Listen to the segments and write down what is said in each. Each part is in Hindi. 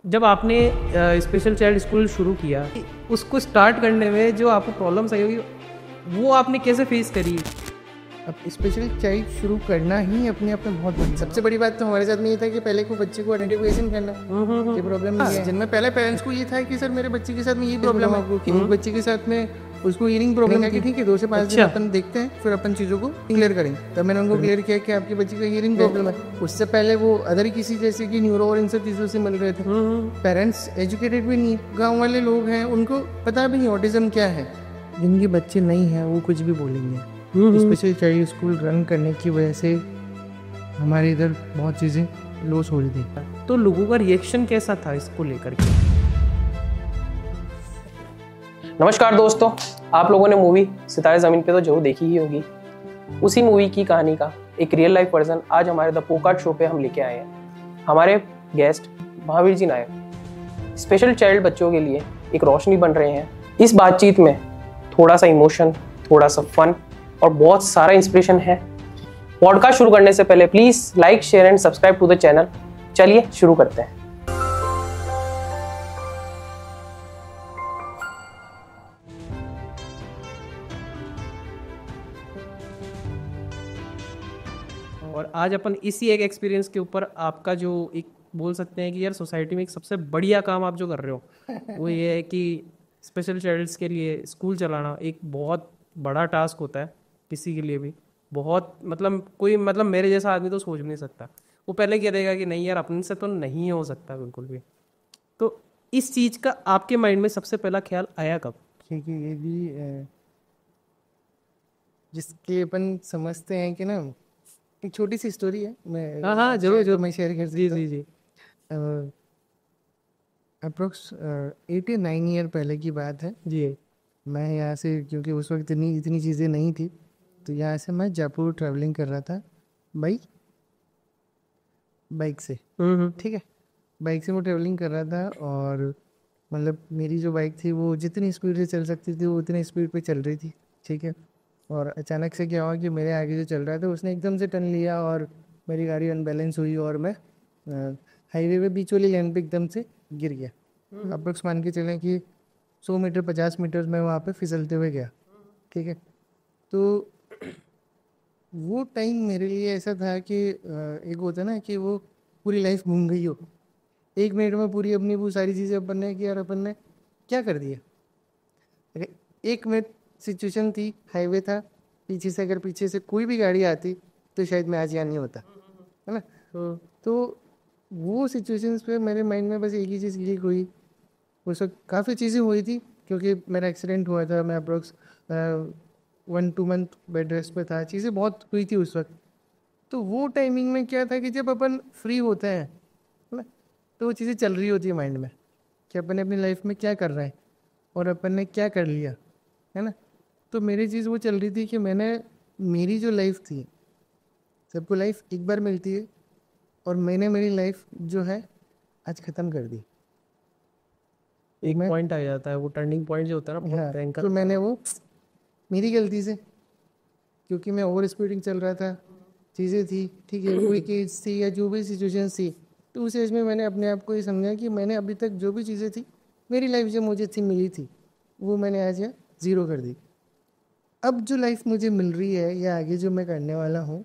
जब आपने स्पेशल चाइल्ड स्कूल शुरू किया, उसको स्टार्ट करने में जो आपको प्रॉब्लम्स आई होगी, वो आपने कैसे फेस करी? अब स्पेशल चाइल्ड शुरू करना ही अपने आप में बहुत बड़ी सबसे बड़ी बात तो हमारे साथ में ये था कि पहले को बच्चे को आइडेंटिफिकेशन करना ये प्रॉब्लम नहीं है। जिनमें पहले पेरेंट्स को ये था कि सर मेरे बच्चे के साथ में ये प्रॉब्लम है कि बच्चे के साथ में उसको हीयरिंग प्रॉब्लम है कि ठीक है 2 से 5 दिन अपन देखते हैं फिर अपन चीज़ों को क्लियर करेंगे। तब मैंने उनको क्लियर किया कि आपके बच्चे का हीयरिंग प्रॉब्लम है। उससे पहले वो अदर किसी जैसे कि न्यूरो और इन सब चीज़ों से मिल रहे थे। पेरेंट्स एजुकेटेड भी नहीं, गाँव वाले लोग हैं उनको पता भी नहीं ऑटिज्म क्या है। जिनके बच्चे नहीं हैं वो कुछ भी बोलेंगे। स्पेशल चाइल्ड स्कूल रन करने की वजह से हमारे इधर बहुत चीज़ें लॉस हो रही थी। तो लोगों का रिएक्शन कैसा था इसको लेकर के? नमस्कार दोस्तों, आप लोगों ने मूवी सितारे ज़मीन पे तो जरूर देखी ही होगी। उसी मूवी की कहानी का एक रियल लाइफ वर्जन आज हमारे द पोकार्ट शो पे हम लेके आए हैं। हमारे गेस्ट महावीर जी नायक स्पेशल चाइल्ड बच्चों के लिए एक रोशनी बन रहे हैं। इस बातचीत में थोड़ा सा इमोशन, थोड़ा सा फन और बहुत सारा इंस्पिरेशन है। पॉडकास्ट शुरू करने से पहले please like, share and subscribe to the channel. चलिए शुरू करते हैं। और आज अपन इसी एक एक्सपीरियंस के ऊपर आपका जो एक बोल सकते हैं कि यार सोसाइटी में एक सबसे बढ़िया काम आप जो कर रहे हो वो ये है कि स्पेशल चाइल्ड्स के लिए स्कूल चलाना एक बहुत बड़ा टास्क होता है किसी के लिए भी। बहुत कोई मेरे जैसा आदमी तो सोच भी नहीं सकता। वो पहले कह देगा कि नहीं यार अपने से तो नहीं हो सकता बिल्कुल भी। तो इस चीज़ का आपके माइंड में सबसे पहला ख्याल आया कब? क्योंकि ये भी जिसके अपन समझते हैं कि ना, एक छोटी सी स्टोरी है। मैं हाँ जरूर मैं शेयर कर जी जी जी। अप्रोक्स 89 ईयर पहले की बात है जी। मैं यहाँ से, क्योंकि उस वक्त इतनी चीज़ें नहीं थी, तो यहाँ से मैं जयपुर ट्रैवलिंग कर रहा था बाइक से। ठीक है, बाइक से मैं ट्रैवलिंग कर रहा था और मेरी जो बाइक थी वो जितनी स्पीड से चल सकती थी वो उतनी स्पीड पे चल रही थी। ठीक है, और अचानक से क्या हुआ कि मेरे आगे जो चल रहा था उसने एकदम से टर्न लिया और मेरी गाड़ी अनबैलेंस हुई और मैं हाईवे पे बीच वाली लाइन पे एकदम से गिर गया। अप्रोक्स मान के चलें कि 100 मीटर 50 मीटर में वहाँ पे फिसलते हुए गया। ठीक है, तो वो टाइम मेरे लिए ऐसा था कि एक होता है ना कि वो पूरी लाइफ घूम गई हो 1 मिनट में, पूरी अपनी वो सारी चीज़ें अपन ने कि यार अपन ने क्या कर दिया। 1 मिनट सिचुएशन थी, हाईवे था, पीछे से अगर पीछे से कोई भी गाड़ी आती तो शायद मैं आज यहाँ नहीं होता, है ना। तो वो सिचुएशंस पे मेरे माइंड में बस एक ही चीज़ क्लिक हुई। उस वक्त काफ़ी चीज़ें हुई थी क्योंकि मेरा एक्सीडेंट हुआ था, मैं अप्रोक्स 1-2 मंथ बेड रेस्ट पे था, चीज़ें बहुत हुई थी उस वक्त। तो वो टाइमिंग में क्या था कि जब अपन फ्री होते हैं, है ना, तो वो चीज़ें चल रही होती है माइंड में कि अपन अपनी लाइफ में क्या कर रहे हैं और अपन ने क्या कर लिया, है ना। तो मेरी चीज़ वो चल रही थी कि मेरी जो लाइफ थी, सबको लाइफ एक बार मिलती है और मैंने मेरी लाइफ जो है आज ख़त्म कर दी। एक पॉइंट आ जाता है, वो टर्निंग पॉइंट जो होता है ना, बहुत भयंकर। तो मैंने वो मेरी गलती से, क्योंकि मैं ओवर स्पीडिंग चल रहा था, चीज़ें थी, ठीक है, कोई केस थी या जो भी सिचुएशन थी, तो उस एज में मैंने अपने आप को ये समझा कि मैंने अभी तक जो भी चीज़ें थी मेरी लाइफ जो मुझे थी मिली थी वो मैंने आज यहाँ ज़ीरो कर दी। अब जो लाइफ मुझे मिल रही है या आगे जो मैं करने वाला हूँ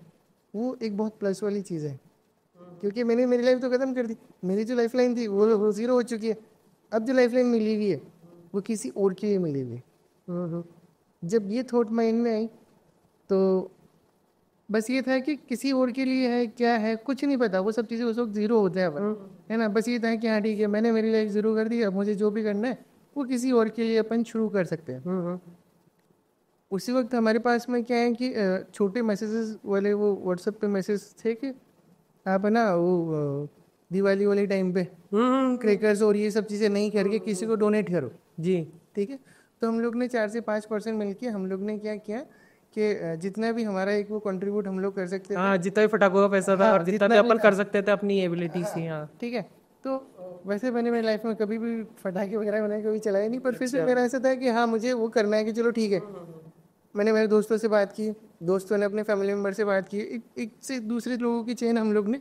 वो एक बहुत प्लस वाली चीज़ है, क्योंकि मैंने मेरी लाइफ तो ख़त्म कर दी। मेरी जो लाइफ लाइन थी वो ज़ीरो हो चुकी है। अब जो लाइफ लाइन मिली हुई है वो किसी और के लिए मिली हुई है। जब ये थॉट माइंड में आई तो बस ये था कि किसी और के लिए है क्या है कुछ नहीं पता, वो सब चीज़ें उस वक्त ज़ीरो होते हैं अपन, है ना। बस ये था कि हाँ ठीक है, मैंने मेरी लाइफ ज़ीरो कर दी, अब मुझे जो भी करना है वो किसी और के लिए अपन शुरू कर सकते हैं। उसी वक्त हमारे पास में क्या है कि छोटे मैसेजेस वाले वो व्हाट्सएप पे मैसेज थे कि आप है ना वो दिवाली वाले टाइम पे क्रैकर्स और ये सब चीज़ें नहीं करके किसी को डोनेट करो जी। ठीक है, तो हम लोग ने 4 से 5% मिलके हम लोग ने क्या किया कि जितना भी हमारा एक वो कंट्रीब्यूट हम लोग कर सकते थे, हाँ, जितना भी फटाकों का पैसा था और जितना भी अपन कर सकते थे अपनी एबिलिटी से। हाँ ठीक है। तो वैसे मैंने मेरी लाइफ में कभी भी फटाके वगैरह मैंने कभी चलाए नहीं, पर फिर से मेरा ऐसा था कि हाँ मुझे वो करना है कि चलो ठीक है। मैंने मेरे दोस्तों से बात की, दोस्तों ने अपने फैमिली मेम्बर से बात की, एक से दूसरे लोगों की चेन हम लोग ने,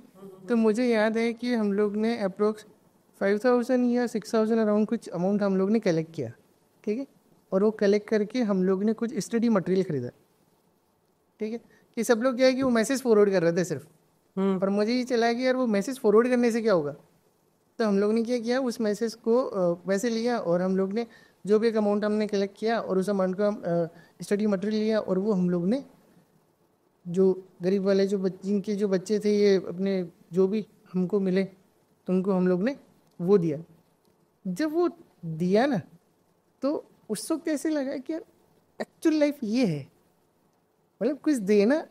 तो मुझे याद है कि हम लोग ने अप्रोक्स 5,000 या 6,000 अराउंड कुछ अमाउंट हम लोग ने कलेक्ट किया, ठीक है। और वो कलेक्ट करके हम लोग ने कुछ स्टडी मटेरियल खरीदा, ठीक है। कि सब लोग क्या है कि वो मैसेज फॉरवर्ड कर रहे थे सिर्फ, पर मुझे ये चला कि यार वो मैसेज फॉरवर्ड करने से क्या होगा। तो हम लोग ने क्या किया, उस मैसेज को वैसे लिया और हम लोग ने जो भी एक अमाउंट हमने कलेक्ट किया और उस अमाउंट का स्टडी मटेरियल लिया और वो हम लोग ने जो गरीब वाले जो जिनके जो बच्चे थे ये अपने जो भी हमको मिले तो उनको हम लोग ने वो दिया। जब वो दिया ना तो उस वक्त ऐसे लगा कि यार एक्चुअल लाइफ ये है, मतलब कुछ देना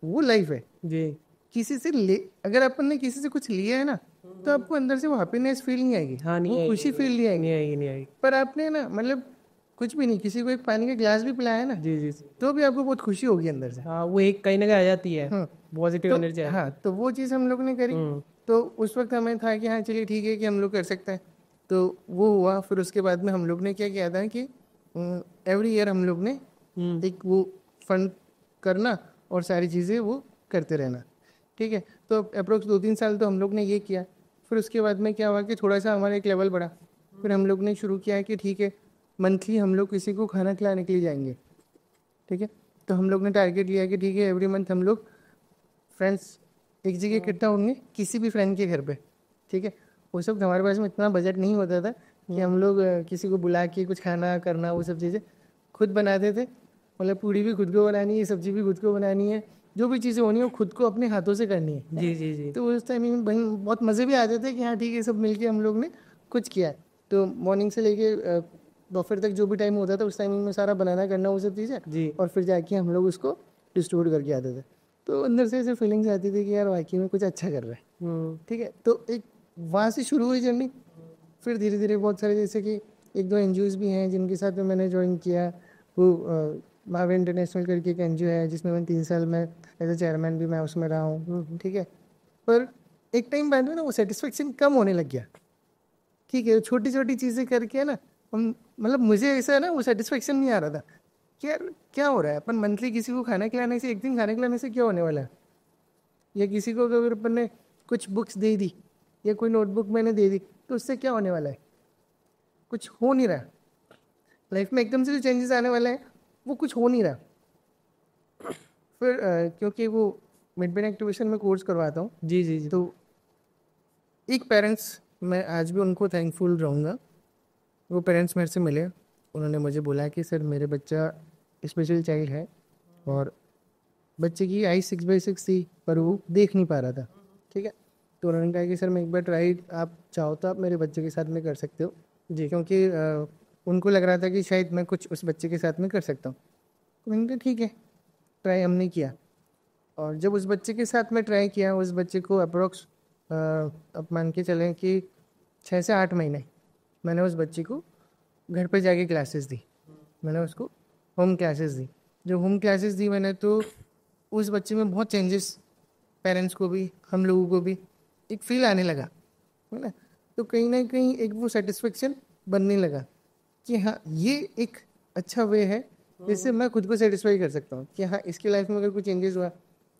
वो लाइफ है जी। किसी से ले, अगर अपन ने किसी से कुछ लिया है ना तो आपको अंदर से वो हैप्पीनेस फील नहीं आएगी, हाँ, नहीं वो आएगी, खुशी फील नहीं आएगी। नहीं आएगी। पर आपने ना मतलब कुछ भी नहीं, किसी को एक पानी का गिलास भी पिलाया ना जी जी। तो भी आपको बहुत खुशी होगी अंदर से। हाँ, वो एक कहीं ना कहीं आ जाती है, हाँ पॉजिटिव एनर्जी। हाँ, तो वो चीज़ हम लोग ने करी। तो उस वक्त हमें था कि हाँ चलिए ठीक है कि हम लोग कर सकते हैं, तो वो हुआ। फिर उसके बाद में हम लोग ने क्या किया था कि एवरी ईयर हम लोग ने एक वो फंड करना और सारी चीज़ें वो करते रहना, ठीक है। तो अप्रोक्स 2-3 साल तो हम लोग ने ये किया। फिर उसके बाद में क्या हुआ कि थोड़ा सा हमारा एक लेवल बढ़ा। फिर हम लोग ने शुरू किया कि ठीक है मंथली हम लोग किसी को खाना खिलाने के लिए जाएंगे, ठीक है। तो हम लोग ने टारगेट लिया कि ठीक है एवरी मंथ हम लोग फ्रेंड्स एक जगह इकट्ठा होंगे किसी भी फ्रेंड के घर पे, ठीक है। उस वक्त हमारे पास में इतना बजट नहीं होता था कि हम लोग किसी को बुला के कुछ खाना करना, वो सब चीज़ें खुद बनाते थे। मतलब पूड़ी भी खुद को बनानी है, सब्जी भी खुद को बनानी है, जो भी चीज़ें होनी है वो खुद को अपने हाथों से करनी है। जी जी जी। तो उस टाइम में बहुत मज़े भी आते थे कि हाँ ठीक है सब मिलके हम लोग ने कुछ किया। तो मॉर्निंग से लेके दोपहर तक जो भी टाइम होता था उस टाइमिंग में सारा बनाना करना वो सब चीज़ें जी। और फिर जाके हम लोग उसको डिस्ट्रीब्यूट करके आते थे। तो अंदर से ऐसे फीलिंग्स आती थी कि यार वाकई में कुछ अच्छा कर रहा है, ठीक है। तो एक वहाँ से शुरू हुई जर्नी। फिर धीरे धीरे बहुत सारे जैसे कि 1-2 NGOs भी हैं जिनके साथ में मैंने ज्वाइन किया। वो महावीर इंटरनेशनल करके एक NGO है जिसमें मैं 3 साल में एज ए चेयरमैन भी मैं उसमें रहा हूँ, ठीक है। पर एक टाइम बाद में ना वो सेटिस्फेक्शन कम होने लग गया, ठीक है। छोटी छोटी चीज़ें करके ना मतलब मुझे ऐसा ना वो सेटिस्फेक्शन नहीं आ रहा था कि यार क्या हो रहा है। अपन मंथली किसी को खाना खिलाने से, एक दिन खाना खिलाने से क्या होने वाला है, या किसी को अगर अपन ने कुछ बुक्स दे दी या कोई नोटबुक मैंने दे दी तो उससे क्या होने वाला है, कुछ हो नहीं रहा। लाइफ में एकदम से जो चेंजेस आने वाले हैं वो कुछ हो नहीं रहा। फिर क्योंकि वो मिड बेन एक्टिवेशन में कोर्स करवाता हूँ, जी जी जी। तो एक पेरेंट्स मैं आज भी उनको थैंकफुल रहूँगा। वो पेरेंट्स मेरे से मिले, उन्होंने मुझे बोला कि सर मेरे बच्चा स्पेशल चाइल्ड है और बच्चे की आई 6/6 थी पर वो देख नहीं पा रहा था, ठीक है। तो उन्होंने कहा कि सर मैं एक बार ट्राई, आप चाहो तो आप मेरे बच्चे के साथ में कर सकते हो जी, क्योंकि उनको लग रहा था कि शायद मैं कुछ उस बच्चे के साथ में कर सकता हूँ। तो मैंने कहा ठीक है, ट्राई हमने किया। और जब उस बच्चे के साथ में ट्राई किया, उस बच्चे को अप्रोक्स अब मान के चलें कि 6 से 8 महीने मैंने उस बच्चे को घर पे जाके क्लासेस दी, मैंने उसको होम क्लासेस दी। जब होम क्लासेस दी मैंने तो उस बच्चे में बहुत चेंजेस, पेरेंट्स को भी हम लोगों को भी एक फील आने लगा, है ना। तो कहीं ना कहीं एक वो सेटिस्फेक्शन बनने लगा कि हाँ ये एक अच्छा वे है जिससे मैं खुद को सेटिस्फाई कर सकता हूँ कि हाँ इसकी लाइफ में अगर कोई चेंजेस हुआ।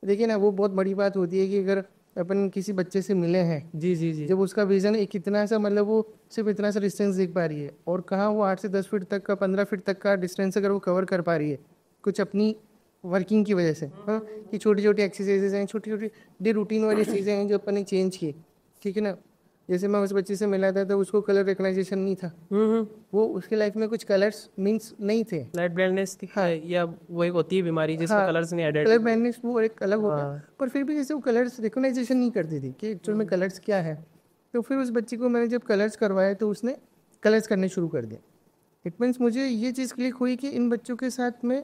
देखिए ना वो बहुत बड़ी बात होती है कि अगर अपन किसी बच्चे से मिले हैं, जी जी जी। जब उसका विजन एक इतना सा, मतलब वो सिर्फ इतना सा डिस्टेंस देख पा रही है और कहाँ वो 8 से 10 फीट तक का, 15 फीट तक का डिस्टेंस अगर वो कवर कर पा रही है कुछ अपनी वर्किंग की वजह से, हाँ, कि छोटी छोटी एक्सरसाइजेज हैं, छोटी छोटी डे रूटीन वाली चीज़ें हैं जो अपन ने चेंज की, ठीक है ना। जैसे मैं उस बच्चे से मिला था तो उसको कलर रिकग्नाइजेशन नहीं था, वो उसके लाइफ में कुछ कलर्स मीन्स नहीं थे, लाइट ब्लाइंडनेस थी। हाँ, या वो एक होती है बीमारी जिसमें हाँ, कलर्स नहीं एडेड। कलर ब्लाइंडनेस वो एक अलग हो गया। हाँ। पर फिर भी जैसे वो कलर्स रिकग्नाइजेशन नहीं करती थी कि एक्चुअल में कलर्स क्या है। तो फिर उस बच्चे को मैंने जब कलर्स करवाए तो उसने कलर्स करने शुरू कर दिया। इट मीन्स मुझे ये चीज़ क्लिक हुई कि इन बच्चों के साथ में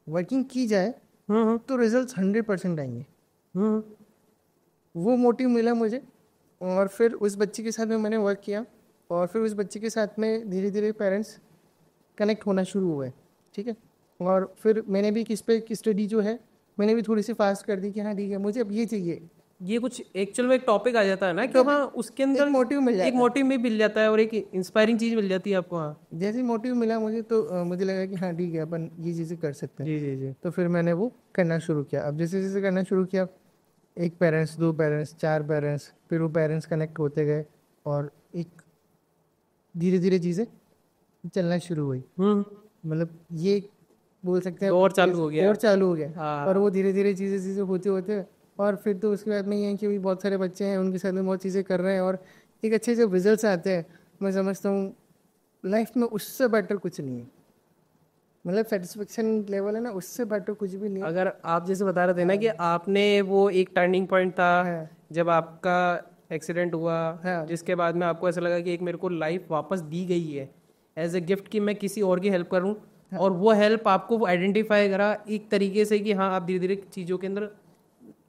वर्किंग की जाए तो रिजल्ट्स 100% आएंगे। वो मोटिव मिला मुझे और फिर उस बच्चे के साथ में मैंने वर्क किया और फिर उस बच्चे के साथ में धीरे धीरे पेरेंट्स कनेक्ट होना शुरू हुए, ठीक है। और फिर मैंने भी किस पे की स्टडी जो है मैंने भी थोड़ी सी फास्ट कर दी कि हाँ ठीक है मुझे अब ये चाहिए। ये कुछ एक्चुअल में एक टॉपिक आ जाता है ना कि हाँ उसके अंदर मोटिव मिल जाता एक मोटिव भी मिल जाता है और एक इंस्पायरिंग चीज मिल जाती है आपको। हाँ जैसे मोटिव मिला मुझे तो मुझे लगा कि हाँ ठीक है अपन ये चीज़ें कर सकते हैं। जी जी जी। तो फिर मैंने वो करना शुरू किया। अब जैसे जैसे करना शुरू किया एक पेरेंट्स, दो पेरेंट्स, चार पेरेंट्स, फिर वो पेरेंट्स कनेक्ट होते गए और एक धीरे धीरे चीज़ें चलना शुरू हुई। मतलब ये बोल सकते हैं दौर चालू हो गया। और चालू हो गया। हाँ। और वो धीरे धीरे चीज़ें चीज़ें होते होते और फिर तो उसके बाद में ये है कि भी बहुत सारे बच्चे हैं, उनके साथ में बहुत चीज़ें कर रहे हैं और एक अच्छे जब रिजल्ट्स आते हैं, मैं समझता हूँ लाइफ में उससे बेटर कुछ नहीं है। मतलब सेटिस्फेक्शन लेवल है ना, उससे बेटर कुछ भी नहीं है। अगर आप जैसे बता रहे थे ना कि आपने वो एक टर्निंग पॉइंट था हाँ। जब आपका एक्सीडेंट हुआ, हाँ। जिसके बाद में आपको ऐसा लगा कि एक मेरे को लाइफ वापस दी गई है एज ए गिफ्ट कि मैं किसी और की हेल्प करूं, और वो हेल्प आपको आइडेंटिफाई करा एक तरीके से कि हाँ आप धीरे धीरे चीज़ों के अंदर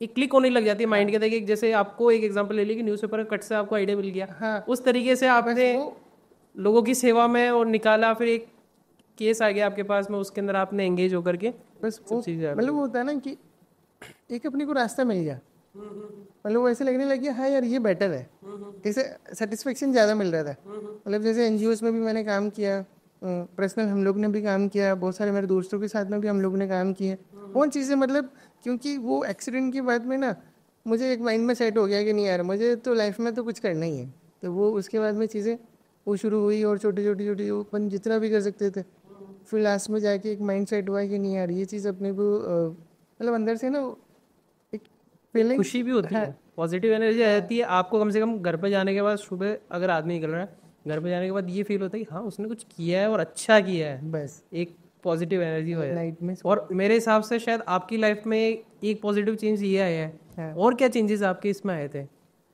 एक क्लिक होने लग जाती है माइंड के अंदर कि जैसे आपको एक एग्जांपल ले लिया कि न्यूज़पेपर कट से आपको आइडिया मिल गया। हाँ। उस तरीके से आपने लोगों की सेवा में और निकाला, फिर एक केस आ गया आपके पास में, उसके अंदर आपने एंगेज होकर के बस सब चीज़ें मतलब वो होता है ना कि एक अपने को रास्ता मिल गया, मतलब वो ऐसे लगने लग गया हाँ यार ये बेटर है, जैसे सेटिस्फेक्शन ज़्यादा मिल रहा था। मतलब जैसे एनजीओस में भी मैंने काम किया, पर्सनल हम लोग ने भी काम किया, बहुत सारे मेरे दोस्तों के साथ में भी हम लोग ने काम किए बहुत चीज़ें। मतलब क्योंकि वो एक्सीडेंट के बाद में ना मुझे एक माइंड में सेट हो गया कि नहीं यार मुझे तो लाइफ में तो कुछ करना ही है। तो वो उसके बाद में चीज़ें वो शुरू हुई और छोटी छोटी छोटी अपन जितना भी कर सकते थे, फिर लास्ट में जाके एक माइंड सेट हुआ कि नहीं यार ये चीज़ अपने को मतलब अंदर से ना एक फीलिंग खुशी भी होती है, पॉजिटिव एनर्जी आ जाती है आपको। कम से कम घर पे जाने के बाद सुबह अगर आदमी निकल रहा है, घर पे जाने के बाद ये फील होता है कि हाँ उसने कुछ किया है और अच्छा किया है, बस एक पॉजिटिव एनर्जी हो जाती है। नाइट में और मेरे हिसाब से शायद आपकी लाइफ में एक पॉजिटिव चेंज ये आया है। और क्या चेंजेस आपके इसमें आए थे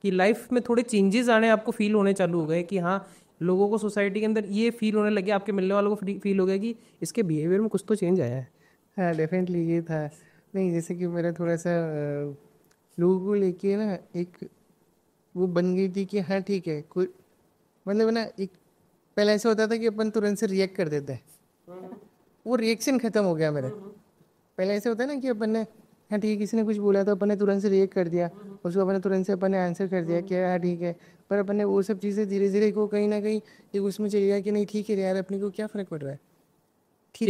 कि लाइफ में थोड़े चेंजेस आने आपको फील होने चालू हो गए कि हाँ लोगों को सोसाइटी के अंदर ये फील होने लगे, आपके मिलने वालों को फील हो गया कि इसके बिहेवियर में कुछ तो चेंज आया है? हाँ डेफिनेटली ये था। नहीं जैसे कि मेरा थोड़ा सा लोगों को लेके ना एक वो बन गई थी कि हाँ ठीक है कोई मतलब ना एक पहले ऐसा होता था कि अपन तुरंत से रिएक्ट कर देते हैं, वो रिएक्शन खत्म हो गया मेरा। पहले ऐसे होता है ना कि अपन ने हाँ ठीक है किसी ने कुछ बोला तो अपन ने तुरंत से रिएक्ट कर दिया, उसको अपन ने तुरंत से अपन ने आंसर कर दिया कि हाँ ठीक है। पर अपन ने वो सब चीज़ें धीरे धीरे को कहीं ना कहीं एक उसमें चली गया कि नहीं ठीक है यार अपने को क्या फ़र्क पड़ रहा है, ठीक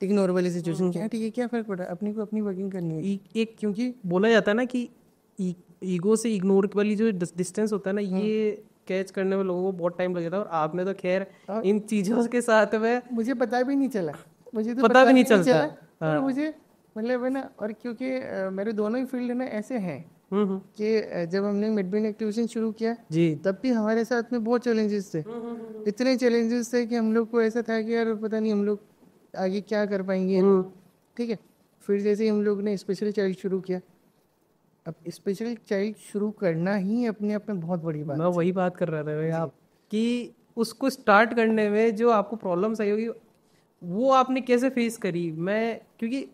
इग्नोर वाली सिचुएशन क्या ठीक है क्या फ़र्क पड़ रहा है, अपनी को अपनी वर्किंग करनी है। एक क्योंकि बोला जाता है ना कि ईगो से इग्नोर वाली जो डिस्टेंस होता है ना, ये कैच करने में लोगों को बहुत टाइम लगा था। और आपने तो खैर इन चीज़ों के साथ में मुझे पता भी नहीं चला, मुझे तो पता भी नहीं चलता। और मुझे मतलब है ना, और क्योंकि मेरे दोनों ही फील्ड ना ऐसे हैं कि जब हमने मिड ब्रेन एक्टिवेशन शुरू किया जी तब भी हमारे साथ में बहुत चैलेंजेस थे। इतने चैलेंजेस थे कि हम लोग को ऐसा था कि यार पता नहीं हम लोग आगे क्या कर पाएंगे। ठीक है, फिर जैसे ही हम लोग ने स्पेशल चाइल्ड शुरू किया, अब स्पेशल चाइल्ड शुरू करना ही अपने आप में बहुत बड़ी बात। मैं वही बात कर रहा था भाई आप कि उसको स्टार्ट करने में जो आपको प्रॉब्लम्स आई होगी वो आपने कैसे फेस करी। मैं क्योंकि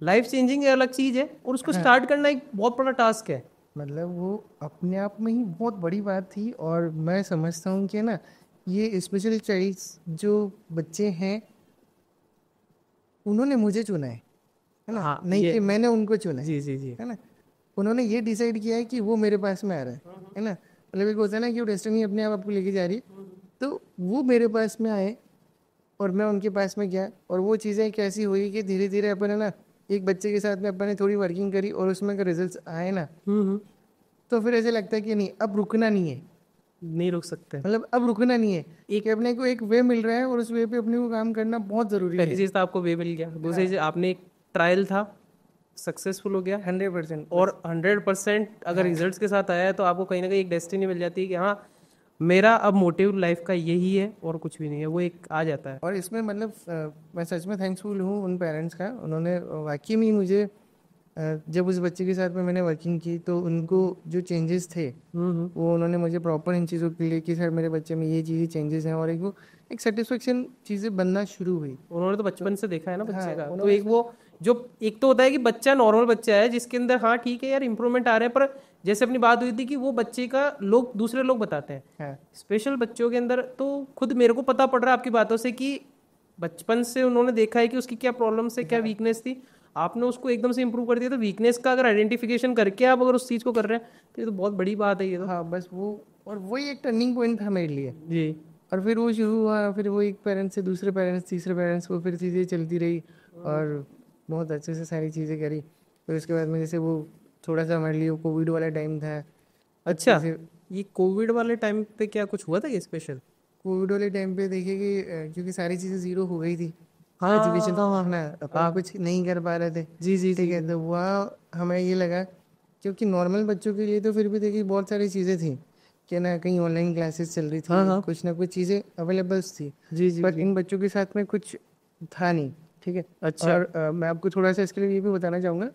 लाइफ चेंजिंग अलग चीज़ है और उसको स्टार्ट करना एक बहुत बड़ा टास्क है। मतलब वो अपने आप में ही बहुत बड़ी बात थी। और मैं समझता हूँ कि ना ये स्पेशल चाइल्ड्स जो बच्चे हैं उन्होंने मुझे चुना है ना। हाँ, नहीं कि मैंने उनको चुना जी जी जी है ना। उन्होंने ये डिसाइड किया है कि वो मेरे पास में आ रहा है ना। मतलब एक होता है ना कि वो डेस्टिनी अपने आप आपको लेके जा रही है, तो वो मेरे पास में आए और मैं उनके पास में गया। और वो चीज़ें कैसी हुई कि धीरे धीरे अपन है ना एक बच्चे के साथ में अपन ने थोड़ी वर्किंग करी और उसमें अगर रिजल्ट आए ना तो फिर ऐसे लगता है कि नहीं अब रुकना नहीं है, नहीं रुक सकते। मतलब अब रुकना नहीं है। एक अपने को एक वे मिल रहा है और उस वे पे अपने को काम करना बहुत ज़रूरी है। पहली चीज़ तो आपको वे मिल गया, दूसरी चीज़ आपने एक ट्रायल था सक्सेसफुल हो गया 100%। और 100% अगर रिजल्ट्स के साथ आया है तो आपको कहीं ना कहीं एक डेस्टिनी मिल जाती है कि हाँ मेरा अब मोटिव लाइफ का यही है और कुछ भी नहीं है, वो एक आ जाता है। और इसमें मतलब मैं सच में थैंक्सफुल हूँ उन पेरेंट्स का। उन्होंने वाकई में मुझे जब उस बच्चे के साथ में मैंने वर्किंग की तो उनको जो चेंजेस थे वो उन्होंने मुझे प्रॉपर इन चीज़ों के लिए कि सर मेरे बच्चे में ये चीज़ें चेंजेस हैं और एक वो एक सेटिस्फेक्शन चीज़ें बनना शुरू हुई। उन्होंने तो बचपन से देखा है ना बच्चे का, तो एक वो जो एक तो होता है कि बच्चा नॉर्मल बच्चा है जिसके अंदर हाँ ठीक है यार इंप्रूवमेंट आ रहे हैं, पर जैसे अपनी बात हुई थी कि वो बच्चे का लोग दूसरे लोग बताते हैं। स्पेशल बच्चों के अंदर तो खुद मेरे को पता पड़ रहा है आपकी बातों से कि बचपन से उन्होंने देखा है कि उसकी क्या प्रॉब्लम्स है, क्या वीकनेस थी, आपने उसको एकदम से इंप्रूव कर दिया। तो वीकनेस का अगर आइडेंटिफिकेशन करके आप अगर उस चीज़ को कर रहे हैं तो ये तो बहुत बड़ी बात है ये तो। हाँ बस वो और वही एक टर्निंग पॉइंट था मेरे लिए जी। और फिर वो शुरू हुआ, फिर वो एक पेरेंट्स से दूसरे पेरेंट्स तीसरे पेरेंट्स को फिर चीज़ें चलती रही और बहुत अच्छे से सारी चीज़ें करी। फिर उसके बाद में जैसे वो थोड़ा सा हमारे लिए कोविड वाला टाइम था। अच्छा, जैसे ये कोविड वाले टाइम पे क्या कुछ हुआ था क्या स्पेशल? कोविड वाले टाइम पे देखिए कि क्योंकि सारी चीज़ें ज़ीरो हो गई थी, हाँ एजुकेशन हाँ अपना अपन कुछ नहीं कर पा रहे थे। जी जी ठीक जी। है, तो वह हमें ये लगा, क्योंकि नॉर्मल बच्चों के लिए तो फिर भी देखिए बहुत सारी चीज़ें थी कि ना, कहीं ऑनलाइन क्लासेस चल रही हाँ थी, हाँ कुछ ना कुछ चीज़ें अवेलेबल्स थी, जी जी पर जी। इन बच्चों के साथ में कुछ था नहीं। ठीक है। अच्छा। और मैं आपको थोड़ा सा इसके लिए ये भी बताना चाहूँगा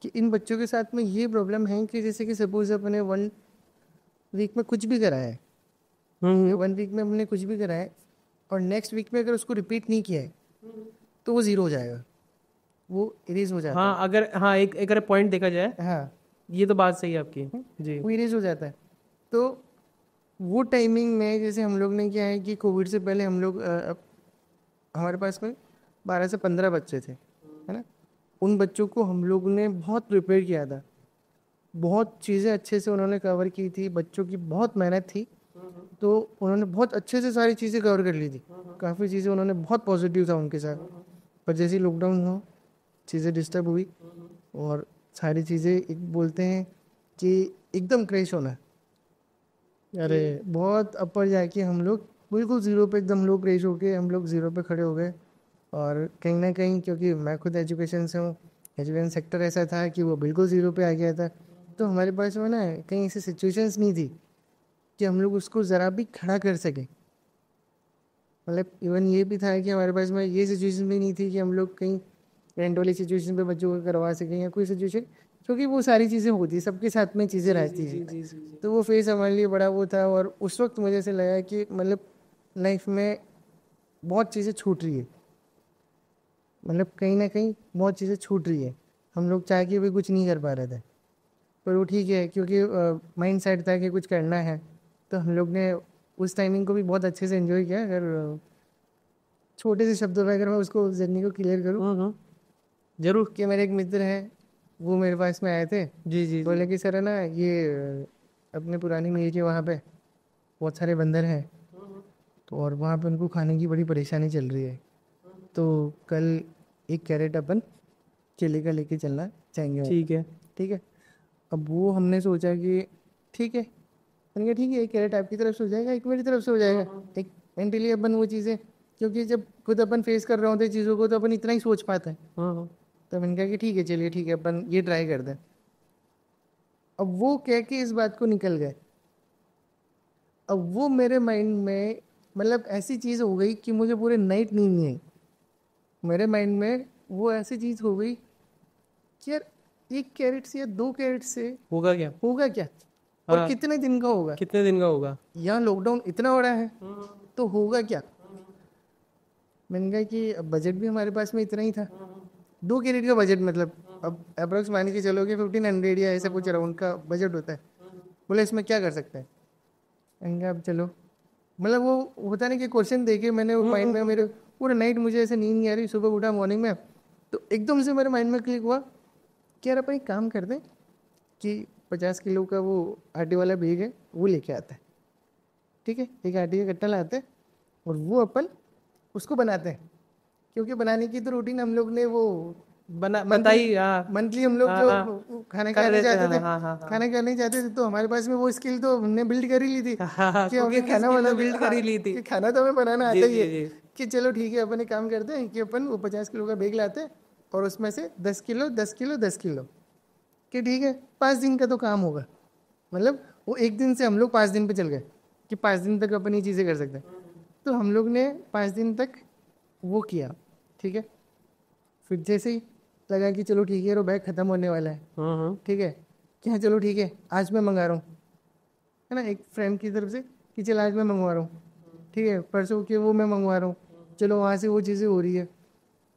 कि इन बच्चों के साथ में ये प्रॉब्लम है कि जैसे कि सपोज अपने 1 वीक में कुछ भी कराया है, हम्म। 1 वीक में हमने कुछ भी कराया है, और नेक्स्ट वीक में अगर उसको रिपीट नहीं किया है तो वो ज़ीरो हो जाएगा, वो इरेज हो जाता हाँ, अगर हाँ एक एक अगर पॉइंट देखा जाए, है। हाँ, ये तो बात सही है आपकी। जी। वो इरेज हो जाता है। तो वो टाइमिंग में जैसे हम लोग ने क्या है कि कोविड से पहले हम लोग हमारे पास में 12 से 15 बच्चे थे, है ना। उन बच्चों को हम लोग ने बहुत प्रिपेयर किया था, बहुत चीज़ें अच्छे से उन्होंने कवर की थी, बच्चों की बहुत मेहनत थी, तो उन्होंने बहुत अच्छे से सारी चीज़ें कवर कर ली थी। काफ़ी चीज़ें उन्होंने, बहुत पॉजिटिव था उनके साथ। पर जैसे ही लॉकडाउन हुआ, चीज़ें डिस्टर्ब हुई, और सारी चीज़ें एक बोलते हैं कि एकदम क्रैश होना, अरे बहुत अपर जाके हम लोग बिल्कुल ज़ीरो पे, एकदम लो क्रैश होके हम लोग ज़ीरो पे खड़े हो गए। और कहीं ना कहीं, क्योंकि मैं खुद एजुकेशन से हूँ, एजुकेशन सेक्टर ऐसा था कि वो बिल्कुल ज़ीरो पे आ गया था, तो हमारे पास में ना कहीं ऐसी सिचुएशंस नहीं थी कि हम लोग उसको ज़रा भी खड़ा कर सकें। मतलब इवन ये भी था कि हमारे पास में ये सिचुएशन भी नहीं थी कि हम लोग कहीं रेंट वाली सिचुएशन पे बच्चों को करवा सकें या कोई सिचुएशन, क्योंकि वो सारी चीज़ें होती, सबके साथ में चीज़ें रहती जी हैं। जी जी जी। तो वो फेस हमारे लिए बड़ा वो था, और उस वक्त मुझे ऐसे लगा कि मतलब लाइफ में बहुत चीज़ें छूट रही है, मतलब कहीं ना कहीं बहुत चीज़ें छूट रही है, हम लोग चाह के भी कुछ नहीं कर पा रहे थे। पर वो ठीक है, क्योंकि माइंड सेट था कि कुछ करना है, तो हम लोग ने उस टाइमिंग को भी बहुत अच्छे से एंजॉय किया। अगर छोटे से शब्दों में अगर मैं उसको जर्नी को क्लियर करूँ, जरूर। कि मेरे एक मित्र हैं, वो मेरे पास में आए थे, जी जी जी। बोले कि सर है ना ये अपने पुरानी मिल के वहाँ पे बहुत सारे बंदर हैं, तो और वहाँ पे उनको खाने की बड़ी परेशानी चल रही है, तो कल एक कैरेट अपन केले का लेके चलना चाहेंगे वहाँ पे। ठीक है। ठीक है। अब वो हमने सोचा कि ठीक है, मैंने कहा ठीक है, एक कैरेट आपकी तरफ से हो जाएगा, एक मेरी तरफ से हो जाएगा। एक मेंटली अपन वो चीज़ें, क्योंकि जब खुद अपन फेस कर रहे होते हैं चीज़ों को, तो अपन इतना ही सोच पाते हैं। हाँ तो मैंने कहा कि ठीक है, चलिए ठीक है, अपन ये ट्राई कर दें। अब वो कह के इस बात को निकल गए। अब वो मेरे माइंड में मतलब ऐसी चीज़ हो गई कि मुझे पूरे नाइट नींद नहीं आई। मेरे माइंड में वो ऐसी चीज़ हो गई कि यार 1 कैरेट से या 2 कैरेट से होगा क्या? होगा क्या, और हाँ, कितने दिन का होगा, कितने दिन का होगा? यहाँ लॉकडाउन इतना बड़ा है, तो होगा क्या। मैंने कहा कि अब बजट भी हमारे पास में इतना ही था, 2 कैरेट का बजट, मतलब अब अप्रोक्स मान के चलोगे 1500 या ऐसा कुछ अराउंड का बजट होता है। बोले इसमें क्या कर सकते हैं। मैंने कहा अब चलो, मतलब वो होता नहीं कि क्वेश्चन देके मैंने वो माइंड में, मेरे पूरा नाइट मुझे ऐसे नींद नहीं आ रही, सुबह उठा मॉर्निंग में, तो एकदम से मेरे माइंड में क्लिक हुआ कि यार अपन एक काम करते हैं कि 50 किलो का वो आटे वाला बैग है, वो लेके आता है। ठीक है, एक आटे का कट्टा लाते हैं, और वो अपन उसको बनाते हैं, क्योंकि बनाने की तो रूटीन हम लोग ने वो बना बताइए। हाँ मंथली हम लोग हाँ जो हाँ। खाना कर खाने लेते हैं, जाते थे, हाँ हाँ हाँ खाना खाने जाते थे, तो हमारे पास में वो स्किल तो हमने बिल्ड कर ही ली थी हाँ हाँ, कि हमें कुकिंग की खाना स्किल बना, तो बिल्ड कर हाँ, ही ली थी। कि खाना तो हमें बनाना जी आता ही जी है। जी। कि चलो ठीक है, अपन एक काम करते हैं कि अपन वो 50 किलो का बैग लाते हैं, और उसमें से 10 किलो 10 किलो 10 किलो, कि ठीक है 5 दिन का तो काम होगा। मतलब वो एक दिन से हम लोग 5 दिन पे चल गए कि 5 दिन तक अपन ये चीज़ें कर सकते हैं। तो हम लोग ने 5 दिन तक वो किया। ठीक है। फिर जैसे ही लगा कि चलो ठीक है, वो बैग ख़त्म होने वाला है, ठीक है, कि हाँ चलो ठीक है, आज मैं मंगा रहा हूँ, है ना, एक फ्रेंड की तरफ से कि चल आज मैं मंगवा रहा हूँ, ठीक है, परसों के वो मैं मंगवा रहा हूँ, चलो वहाँ से वो चीज़ें हो रही है।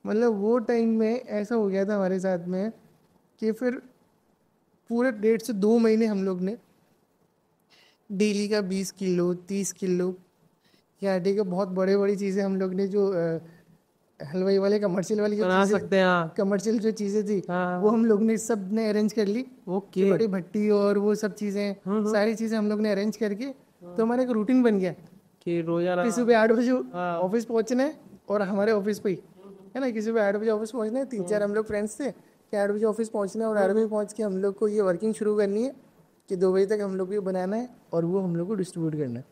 मतलब वो टाइम में ऐसा हो गया था हमारे साथ में कि फिर पूरे 1.5 से 2 महीने हम लोग ने डेली का 20 किलो 30 किलो के आटे के बहुत बड़े बड़ी चीज़ें हम लोग ने, जो हलवाई वाले कमर्शियल वाली जो बना चीज़ें, सकते हैं हाँ। कमर्शियल जो चीज़ें थी, हाँ वो हम लोग ने सब ने अरेंज कर ली, कि ओके। बड़ी भट्टी और वो सब चीज़ें, सारी चीज़ें हम लोग ने अरेंज करके, तो हमारा एक रूटीन बन गया कि रोजाना। कि सुबह 8 बजे हाँ। ऑफिस पहुंचना है, और हमारे ऑफिस पे ही, है ना, कि सुबह 8 बजे ऑफिस पहुंचना है। 3 4 हम लोग फ्रेंड्स थे, कि 8 बजे ऑफिस पहुंचना है और 8 बजे पहुंच के हम लोग को ये वर्किंग शुरू करनी है कि 2 बजे तक हम लोग को ये बनाना है और वो हम लोग को डिस्ट्रीब्यूट करना है।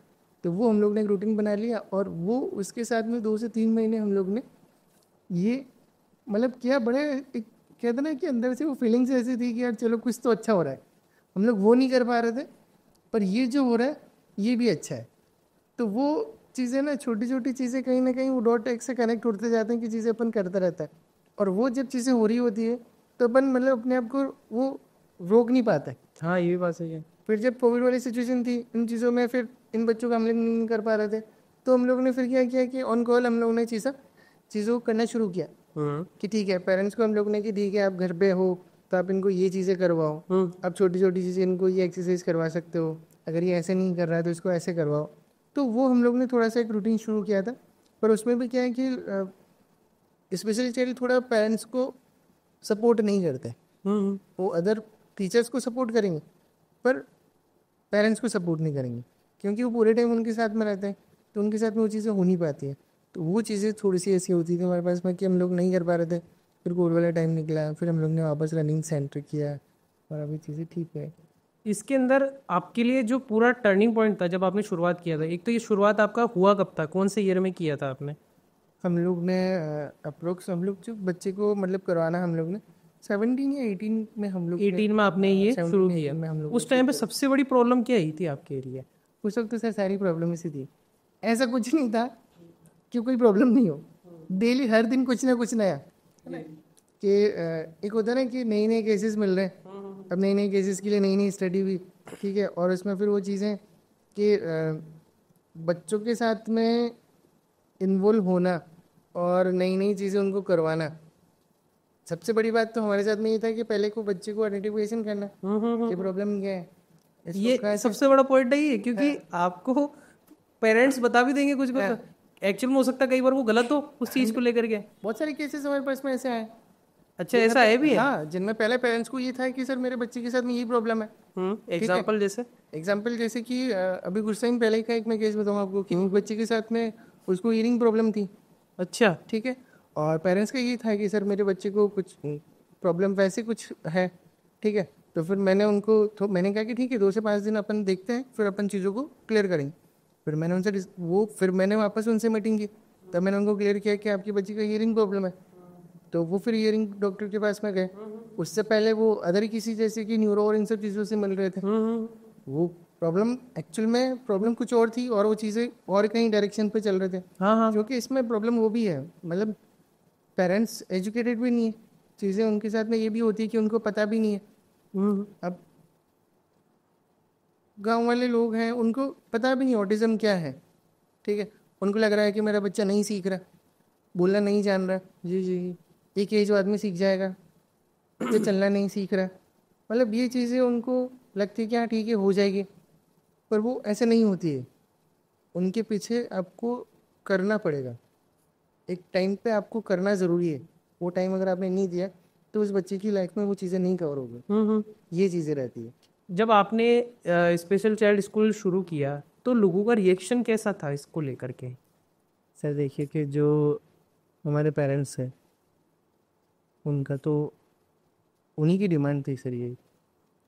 तो वो हम लोग ने एक रूटीन बना लिया और वो उसके साथ में 2 से 3 महीने हम लोग ने ये मतलब किया। बड़े एक कहते ना कि अंदर से वो फीलिंग्स ऐसी थी कि यार चलो कुछ तो अच्छा हो रहा है। हम लोग वो नहीं कर पा रहे थे, पर ये जो हो रहा है ये भी अच्छा है। तो वो चीज़ें ना, छोटी छोटी चीज़ें कहीं ना कहीं वो डॉट एक से कनेक्ट होते जाते हैं कि चीज़ें अपन करते रहता है। और वो जब चीज़ें हो रही होती है तो अपन मतलब अपने आप को वो रोक नहीं पाता है। हाँ, ये भी बात सही है। फिर जब कोविड वाली सिचुएशन थी, इन चीज़ों में फिर इन बच्चों का हम लोग नहीं कर पा रहे थे, तो हम लोग ने फिर क्या किया कि ऑन कॉल हम लोग ने चीज़ों को करना शुरू किया कि ठीक है, पेरेंट्स को हम लोग ने कि ठीक है आप घर पे हो तो आप इनको ये चीज़ें करवाओ, आप छोटी छोटी चीज़ें इनको ये एक्सरसाइज करवा सकते हो, अगर ये ऐसे नहीं कर रहा है तो इसको ऐसे करवाओ। तो वो हम लोग ने थोड़ा सा एक रूटीन शुरू किया था। पर उसमें भी क्या है कि स्पेशली चाइल्ड थोड़ा पेरेंट्स को सपोर्ट नहीं करते। वो अदर टीचर्स को सपोर्ट करेंगे पर पेरेंट्स को सपोर्ट नहीं करेंगे, क्योंकि वो पूरे टाइम उनके साथ में रहते हैं, तो उनके साथ में वो चीज़ें हो नहीं पाती हैं। तो वो चीज़ें थोड़ी सी ऐसी होती थी हमारे पास में कि हम लोग नहीं कर पा रहे थे। फिर कोविड वाला टाइम निकला, फिर हम लोग ने वापस रनिंग सेंटर किया और अभी चीज़ें ठीक है। इसके अंदर आपके लिए जो पूरा टर्निंग पॉइंट था जब आपने शुरुआत किया था, एक तो ये शुरुआत आपका हुआ कब था, कौन से ईयर में किया था आपने? हम लोग ने अप्रोक्स हम लोग जो बच्चे को मतलब करवाना, हम लोग ने 17 या 18 में हम लोग 18 में आपने ये 17, शुरू 18 किया। में हम लोग उस टाइम पे सबसे बड़ी प्रॉब्लम क्या ही थी आपके लिए? उस वक्त तो सर सारी प्रॉब्लम इसी थी। ऐसा कुछ नहीं था कि कोई प्रॉब्लम नहीं हो, डेली हर दिन कुछ ना कुछ नया। कि एक होता है ना कि नए नए केसेस मिल रहे हैं, अब नए नए केसेस के लिए नई नई स्टडी भी, ठीक है। और उसमें फिर वो चीज़ें कि बच्चों के साथ में इन्वॉल्व होना और नई नई चीज़ें उनको करवाना। सबसे बड़ी बात तो हमारे साथ में ये था कि पहले को बच्चे को आइडेंटिफिकेशन करना कि प्रॉब्लम क्या है। ये सबसे बड़ा पॉइंट है ये, क्योंकि आपको पेरेंट्स बता भी देंगे कुछ कुछ, एक्चुअल में हो सकता है कई बार वो गलत हो उस चीज़ को लेकर के। बहुत सारे केसेस हमारे पास में ऐसे आए। अच्छा, ऐसा है भी है? हाँ, जिनमें पहले पेरेंट्स को ये था कि सर मेरे बच्चे के साथ में यही प्रॉब्लम है। एग्जाम्पल जैसे? एग्जाम्पल जैसे कि अभी कुछ टाइम पहले का एक मैं केस बताऊँ आपको कि बच्चे के साथ में उसको ईयरिंग प्रॉब्लम थी। अच्छा, ठीक है। और पेरेंट्स का ये था कि सर मेरे बच्चे को कुछ प्रॉब्लम वैसे कुछ है, ठीक है। तो फिर मैंने उनको तो मैंने कहा कि ठीक है 2 से 5 दिन अपन देखते हैं, फिर अपन चीज़ों को क्लियर करेंगे। फिर मैंने उनसे फिर मैंने वापस उनसे मीटिंग की, तब मैंने उनको क्लियर किया कि आपकी बच्ची का ईयरिंग प्रॉब्लम है। तो वो फिर ईयरिंग डॉक्टर के पास में गए। उससे पहले वो अदर किसी जैसे कि न्यूरो और इन सब चीज़ों से मिल रहे थे। वो प्रॉब्लम एक्चुअल में प्रॉब्लम कुछ और थी और वो चीज़ें और कहीं डायरेक्शन पे चल रहे थे। क्योंकि इसमें प्रॉब्लम वो भी है, मतलब पेरेंट्स एजुकेटेड भी नहीं है, चीज़ें उनके साथ में ये भी होती है कि उनको पता भी नहीं है। अब गांव वाले लोग हैं, उनको पता भी नहीं ऑटिज्म क्या है, ठीक है। उनको लग रहा है कि मेरा बच्चा नहीं सीख रहा, बोलना नहीं जान रहा। जी जी, एक एज आदमी सीख जाएगा, बच्चा चलना नहीं सीख रहा, मतलब ये चीज़ें उनको लगती है कि हाँ ठीक है हो जाएगी, पर वो ऐसे नहीं होती है। उनके पीछे आपको करना पड़ेगा, एक टाइम पे आपको करना ज़रूरी है। वो टाइम अगर आपने नहीं दिया तो उस बच्चे की लाइफ में वो चीज़ें नहीं कवर होगी। ये चीज़ें रहती है। जब आपने स्पेशल चाइल्ड स्कूल शुरू किया तो लोगों का रिएक्शन कैसा था इसको लेकर के? सर देखिए कि जो हमारे पेरेंट्स हैं उनका तो उन्हीं की डिमांड थी सर ये।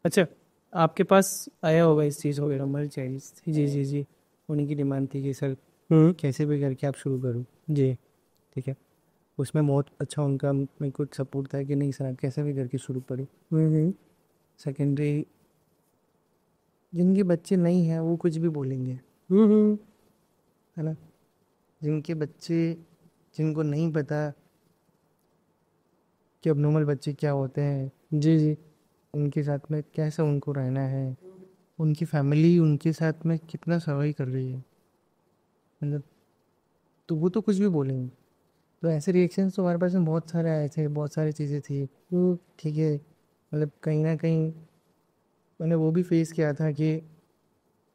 अच्छा, आपके पास आया होगा इस चीज़ वगैरह? हमारी चाइल्ड जी जी जी, उन्हीं की डिमांड थी कि सर कैसे भी करके आप शुरू करो जी, ठीक है। उसमें बहुत अच्छा उनका मेरे को सपोर्ट था कि नहीं सर आप कैसे भी करके शुरू करो। सेकेंडरी जिनके बच्चे नहीं हैं वो कुछ भी बोलेंगे, है ना। जिनके बच्चे जिनको नहीं पता कि अबनॉर्मल बच्चे क्या होते हैं, जी जी, उनके साथ में कैसे उनको रहना है, उनकी फैमिली उनके साथ में कितना सर्वाइव कर रही है, मतलब तो वो तो कुछ भी बोलेंगे। तो ऐसे रिएक्शंस तो हमारे पास में बहुत सारे आए थे, बहुत सारी चीज़ें थी, ठीक है। मतलब कहीं ना कहीं मैंने वो भी फेस किया था कि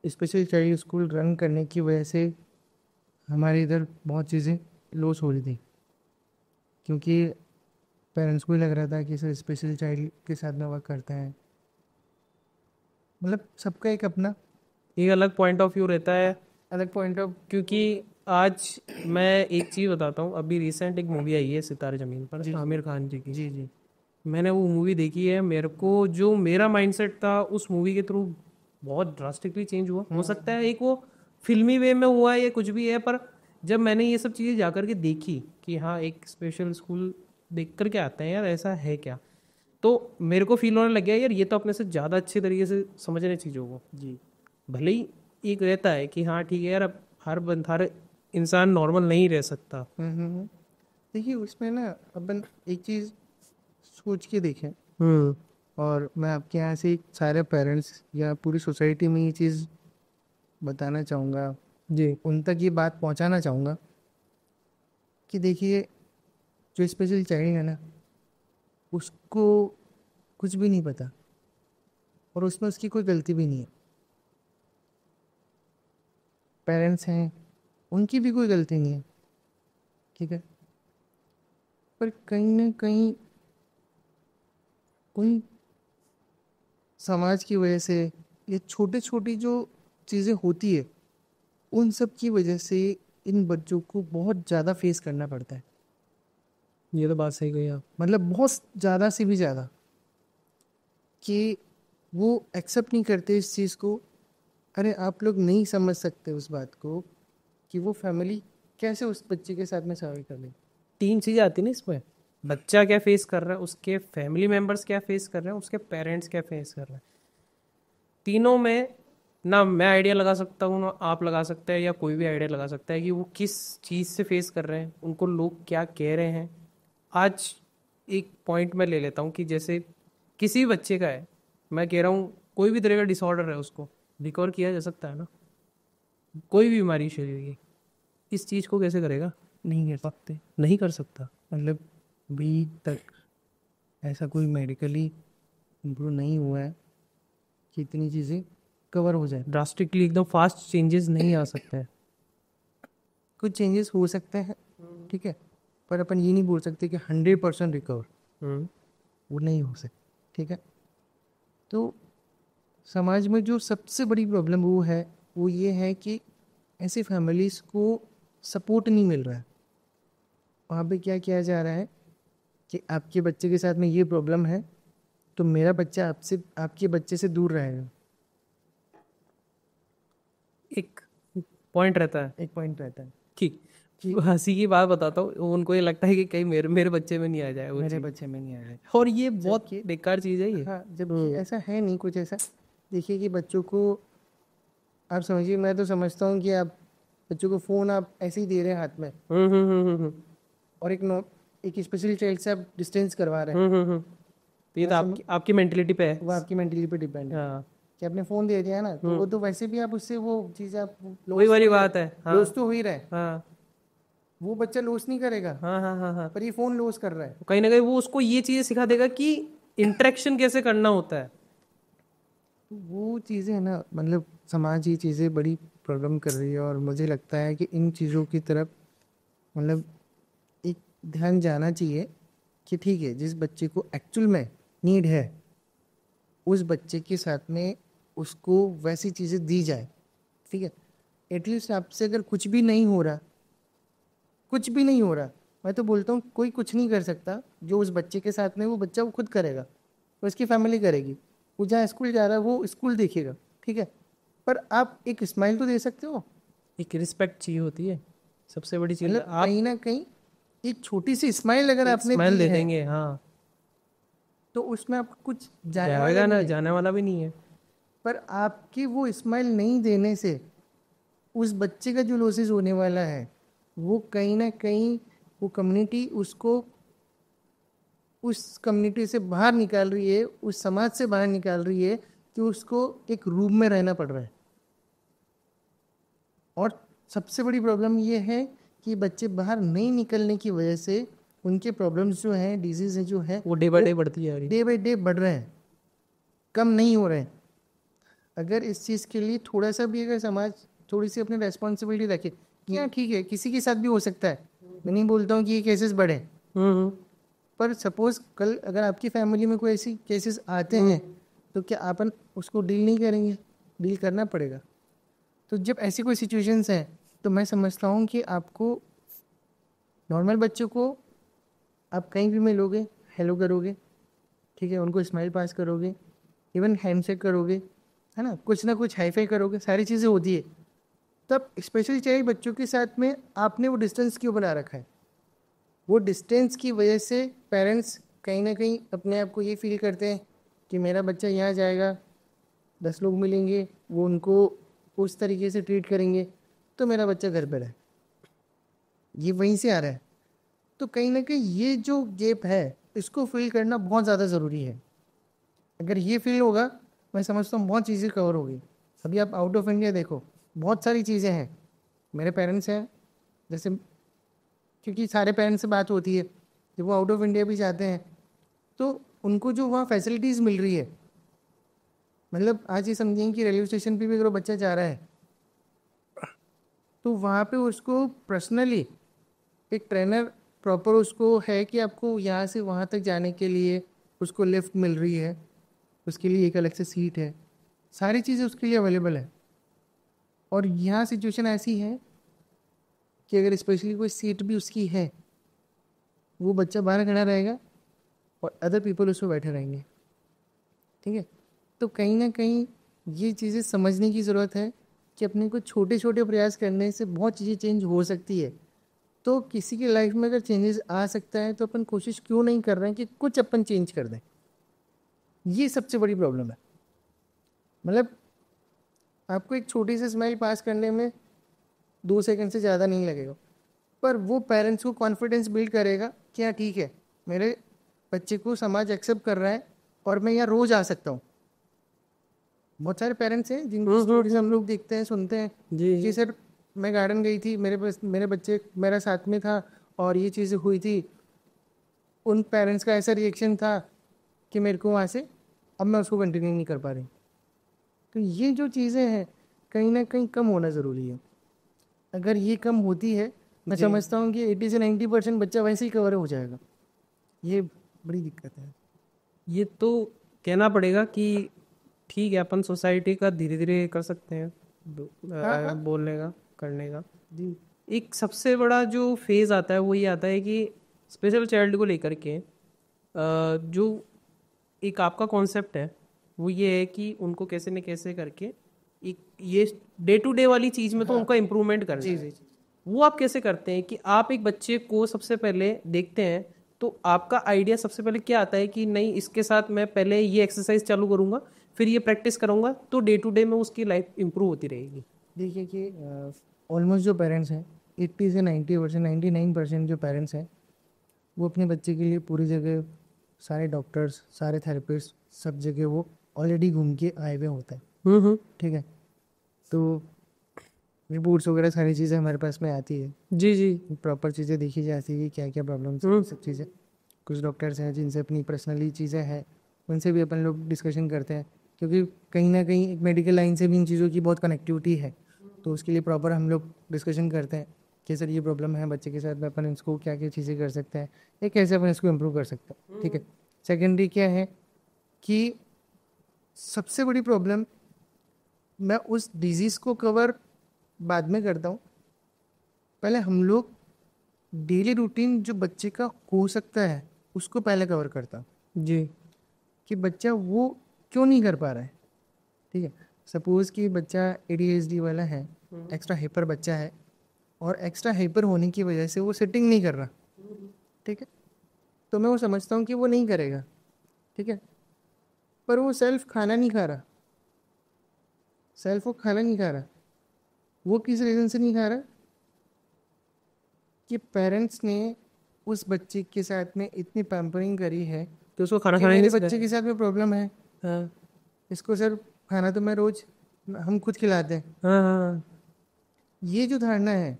स्पेशल चाइल्ड स्कूल रन करने की वजह से हमारे इधर बहुत चीज़ें लॉस हो रही थी, क्योंकि पेरेंट्स को ही लग रहा था कि सर स्पेशल चाइल्ड के साथ में वर्क करते हैं, मतलब सबका एक अपना एक अलग पॉइंट ऑफ व्यू रहता है। अलग पॉइंट ऑफ, क्योंकि आज मैं एक चीज़ बताता हूँ, अभी रिसेंट एक मूवी आई है सितारे ज़मीन पर, आमिर खान जी की। जी जी, मैंने वो मूवी देखी है, मेरे को जो मेरा माइंडसेट था उस मूवी के थ्रू बहुत ड्रास्टिकली चेंज हुआ। हो सकता है एक वो फिल्मी वे में हुआ है या कुछ भी है, पर जब मैंने ये सब चीज़ें जा कर के देखी कि हाँ एक स्पेशल स्कूल देख कर के आते हैं यार, ऐसा है क्या, तो मेरे को फील होने लग गया यार ये तो अपने से ज़्यादा अच्छे तरीके से समझ रहे हैं चीज़ों को। जी। भले ही एक रहता है कि हाँ ठीक है यार, अब हर इंसान नॉर्मल नहीं रह सकता। देखिए उसमें ना अपन एक चीज़ सोच के देखें, हम्म। और मैं आपके यहाँ से सारे पेरेंट्स या पूरी सोसाइटी में ये चीज़ बताना चाहूँगा, जी। उन तक ये बात पहुँचाना चाहूँगा कि देखिए जो स्पेशल चाइल्ड है ना, उसको कुछ भी नहीं पता और उसमें उसकी कोई गलती भी नहीं है। पेरेंट्स हैं, उनकी भी कोई गलती नहीं है, ठीक है, पर कहीं ना कहीं कोई समाज की वजह से ये छोटे छोटी जो चीज़ें होती है उन सब की वजह से इन बच्चों को बहुत ज़्यादा फेस करना पड़ता है। ये तो बात सही कही आप। मतलब बहुत ज़्यादा से भी ज़्यादा कि वो एक्सेप्ट नहीं करते इस चीज़ को। अरे आप लोग नहीं समझ सकते उस बात को कि वो फैमिली कैसे उस बच्चे के साथ में सर्वाइव कर ले। 3 चीज़ें आती ना इसमें, बच्चा क्या फेस कर रहा है, उसके फैमिली मेम्बर्स क्या फेस कर रहे हैं, उसके पेरेंट्स क्या फेस कर रहे हैं। तीनों में ना मैं आइडिया लगा सकता हूँ ना आप लगा सकते हैं या कोई भी आइडिया लगा सकता है कि वो किस चीज़ से फेस कर रहे हैं, उनको लोग क्या कह रहे हैं। आज एक पॉइंट मैं ले लेता हूँ कि जैसे किसी भी बच्चे का है, मैं कह रहा हूँ कोई भी तरह का डिसऑर्डर है, उसको रिकवर किया जा सकता है ना, कोई भी बीमारी शरीर की, इस चीज़ को कैसे करेगा, नहीं कर सकते। नहीं कर सकता। मतलब अभी तक ऐसा कोई मेडिकली इम्प्रूव नहीं हुआ है कि इतनी चीज़ें कवर हो जाए। ड्रास्टिकली एकदम फास्ट चेंजेस नहीं आ सकते हैं। कुछ चेंजेस हो सकते हैं, ठीक है, पर अपन ये नहीं बोल सकते कि 100% रिकवर, वो नहीं हो सकता, ठीक है। तो समाज में जो सबसे बड़ी प्रॉब्लम वो ये है कि ऐसी फैमिलीज़ को सपोर्ट नहीं मिल रहा है। वहाँ पे क्या किया जा रहा है कि आपके बच्चे के साथ में ये प्रॉब्लम है तो मेरा बच्चा आपके बच्चे से दूर रहेगा। एक पॉइंट रहता है, एक पॉइंट रहता है ठीक। हंसी की बात बताता हूँ, उनको ये लगता है कि कहीं मेरे मेरे बच्चे में नहीं आ जाए वो मेरे चीज़। बच्चे में नहीं आ रहा है। और ये बहुत बेकार चीज़ है ये। हाँ, जब ऐसा है नहीं कुछ ऐसा। देखिए कि बच्चों को आप समझिए, मैं तो समझता हूँ कि आप बच्चों को फ़ोन आप ऐसे ही दे रहे हैं हाथ में, और एक स्पेशल चाइल्ड से आप डिस्टेंस करवा रहे हैं। तो ये तो आपकी मेंटेलिटी पे है। वो आपकी मेंटलिटी पे डिपेंड है हाँ, कि आपने फ़ोन दे दिया ना, तो वो तो वैसे भी आप उससे वो चीज़ आप वही वाली बात है। हाँ लॉस तो हो ही रहा है। हाँ वो बच्चा लॉस नहीं करेगा, हाँ हाँ हाँ हाँ। पर ये फ़ोन लॉस कर रहा है। कहीं ना कहीं वो उसको ये चीज़ें सिखा देगा कि इंटरेक्शन कैसे करना होता है। तो वो चीज़ें ना, मतलब समाज ये चीज़ें बड़ी प्रॉब्लम कर रही है, और मुझे लगता है कि इन चीज़ों की तरफ मतलब एक ध्यान जाना चाहिए कि ठीक है, जिस बच्चे को एक्चुअल में नीड है उस बच्चे के साथ में उसको वैसी चीज़ें दी जाए, ठीक है। एटलीस्ट आपसे अगर कुछ भी नहीं हो रहा, कुछ भी नहीं हो रहा, मैं तो बोलता हूँ कोई कुछ नहीं कर सकता, जो उस बच्चे के साथ में वो बच्चा वो खुद करेगा, तो उसकी फैमिली करेगी। वो जहाँ स्कूल जा रहा है वो स्कूल देखेगा, ठीक है, पर आप एक स्माइल तो दे सकते हो। एक रिस्पेक्ट चाहिए होती है, सबसे बड़ी चीज़। मतलब आप कहीं ना कहीं एक छोटी सी स्माइल अगर आपने स्मेल दी दे है देंगे, हाँ, तो उसमें आपको कुछ जाने वाला जाएगा ना, नहीं है। जाने वाला भी नहीं है। पर आपकी वो स्माइल नहीं देने से उस बच्चे का जो लॉसेस होने वाला है, वो कहीं ना कहीं वो कम्युनिटी उसको उस कम्युनिटी से बाहर निकाल रही है, उस समाज से बाहर निकाल रही है, कि उसको एक रूम में रहना पड़ रहा है। और सबसे बड़ी प्रॉब्लम ये है कि बच्चे बाहर नहीं निकलने की वजह से उनके प्रॉब्लम्स जो हैं, डिजीज जो है, वो डे बाय डे बढ़ती जा रही है। डे बाई डे बढ़ रहे हैं, कम नहीं हो रहे हैं। अगर इस चीज़ के लिए थोड़ा सा भी अगर समाज थोड़ी सी अपनी रेस्पॉन्सिबिलिटी रखे कि हाँ ठीक है, किसी के साथ भी हो सकता है, मैं नहीं बोलता हूँ कि ये केसेस बढ़े, पर सपोज कल अगर आपकी फैमिली में कोई ऐसी केसेस आते हैं तो क्या अपन उसको डील नहीं करेंगे? डील करना पड़ेगा। तो जब ऐसी कोई सिचुएशंस हैं तो मैं समझता हूँ कि आपको नॉर्मल बच्चों को आप कहीं भी मिलोगे, हेलो करोगे, ठीक है, उनको स्माइल पास करोगे, इवन हैंडशेक करोगे, है ना, कुछ ना कुछ हाईफाई करोगे, सारी चीज़ें होती है। तब स्पेशली चाइल्ड बच्चों के साथ में आपने वो डिस्टेंस क्यों बना रखा है? वो डिस्टेंस की वजह से पेरेंट्स कहीं ना कहीं अपने आप को ये फील करते हैं कि मेरा बच्चा यहाँ जाएगा, 10 लोग मिलेंगे, वो उनको उस तरीके से ट्रीट करेंगे, तो मेरा बच्चा घर पर है। ये वहीं से आ रहा है। तो कहीं ना कहीं ये जो गैप है इसको फिल करना बहुत ज़्यादा ज़रूरी है। अगर ये फिल होगा, मैं समझता हूँ बहुत चीज़ें कवर होगी। अभी आप आउट ऑफ इंडिया देखो, बहुत सारी चीज़ें हैं। मेरे पेरेंट्स हैं, जैसे क्योंकि सारे पेरेंट्स से बात होती है, जब वो आउट ऑफ इंडिया भी जाते हैं तो उनको जो वहाँ फैसिलिटीज़ मिल रही है, मतलब आज ये समझें कि रेलवे स्टेशन पे भी अगर बच्चा जा रहा है तो वहाँ पे उसको पर्सनली एक ट्रेनर प्रॉपर उसको है कि आपको यहाँ से वहाँ तक जाने के लिए उसको लिफ्ट मिल रही है, उसके लिए एक अलग से सीट है, सारी चीज़ें उसके लिए अवेलेबल है। और यहाँ सिचुएशन ऐसी है कि अगर स्पेशली कोई सीट भी उसकी है, वो बच्चा बाहर खड़ा रहेगा और अदर पीपल उस पर बैठे रहेंगे। ठीक है, तो कहीं ना कहीं ये चीज़ें समझने की ज़रूरत है कि अपने को छोटे छोटे प्रयास करने से बहुत चीज़ें चेंज हो सकती है। तो किसी की लाइफ में अगर चेंजेस आ सकता है तो अपन कोशिश क्यों नहीं कर रहे हैं कि कुछ अपन चेंज कर दें? ये सबसे बड़ी प्रॉब्लम है। मतलब आपको एक छोटी सी स्माइल पास करने में 2 सेकंड से ज़्यादा नहीं लगेगा, पर वो पेरेंट्स को कॉन्फिडेंस बिल्ड करेगा कि हाँ ठीक है, मेरे बच्चे को समाज एक्सेप्ट कर रहा है और मैं यहाँ रोज़ आ सकता हूँ। बहुत सारे पेरेंट्स हैं जिनकी स्टोरीज हम लोग देखते हैं, सुनते हैं कि सर मैं गार्डन गई थी, मेरे बच्चे मेरा साथ में था और ये चीज़ें हुई थी, उन पेरेंट्स का ऐसा रिएक्शन था कि मेरे को वहाँ से अब मैं उसको कंटिन्यू नहीं कर पा रही। तो ये जो चीज़ें हैं कहीं ना कहीं कम होना ज़रूरी है। अगर ये कम होती है, मैं समझता हूँ कि 80 से 90% बच्चा वैसे ही कवर हो जाएगा। ये बड़ी दिक्कत है। ये तो कहना पड़ेगा कि ठीक है, अपन सोसाइटी का धीरे धीरे कर सकते हैं बोलने का, करने का। जी, एक सबसे बड़ा जो फेज़ आता है वो ये आता है कि स्पेशल चाइल्ड को लेकर के जो एक आपका कॉन्सेप्ट है वो ये है कि उनको कैसे न कैसे करके एक ये डे टू डे वाली चीज़ में तो उनका इम्प्रूवमेंट करना जी, है। जी। वो आप कैसे करते हैं कि आप एक बच्चे को सबसे पहले देखते हैं तो आपका आइडिया सबसे पहले क्या आता है कि नहीं, इसके साथ मैं पहले ये एक्सरसाइज चालू करूंगा, फिर ये प्रैक्टिस करूंगा, तो डे टू डे में उसकी लाइफ इंप्रूव होती रहेगी। देखिए कि ऑलमोस्ट जो पेरेंट्स हैं 80 से 90%, 99% जो पेरेंट्स हैं वो अपने बच्चे के लिए पूरी जगह सारे डॉक्टर्स, सारे थेरेपिस्ट, सब जगह वो ऑलरेडी घूम के आए हुए होते हैं। ठीक है, तो रिपोर्ट्स वगैरह सारी चीज़ें हमारे पास में आती है। जी जी। प्रॉपर चीज़ें देखी जाती है कि क्या क्या प्रॉब्लम्स सब चीज़ें। कुछ डॉक्टर्स हैं जिनसे अपनी पर्सनली चीज़ें हैं, उनसे भी अपन लोग डिस्कशन करते हैं, क्योंकि कहीं ना कहीं एक मेडिकल लाइन से भी इन चीज़ों की बहुत कनेक्टिविटी है। तो उसके लिए प्रॉपर हम लोग डिस्कशन करते हैं कि सर ये प्रॉब्लम है बच्चे के साथ में, अपन इसको क्या क्या चीज़ें कर सकते हैं, या कैसे अपन इसको इम्प्रूव कर सकते हैं। ठीक है, सेकेंडरी क्या है कि सबसे बड़ी प्रॉब्लम, मैं उस डिजीज़ को कवर बाद में करता हूँ, पहले हम लोग डेली रूटीन जो बच्चे का हो सकता है उसको पहले कवर करता हूँ जी। कि बच्चा वो क्यों नहीं कर पा रहा है। ठीक है, सपोज़ कि बच्चा ADHD वाला है, एक्स्ट्रा हाइपर बच्चा है, और एक्स्ट्रा हाइपर होने की वजह से वो सिटिंग नहीं कर रहा। ठीक है, तो मैं वो समझता हूँ कि वो नहीं करेगा। ठीक है, पर वो सेल्फ खाना नहीं खा रहा, सेल्फ वो खाना नहीं खा रहा। वो किस रीज़न से नहीं खा रहा कि पेरेंट्स ने उस बच्चे के साथ में इतनी पैम्परिंग करी है तो उसको खाना कि खाने मेरे नहीं बच्चे के साथ में प्रॉब्लम है, हाँ इसको सर खाना तो मैं रोज़ हम खुद खिलाते हैं। हाँ हाँ। ये जो धारणा है,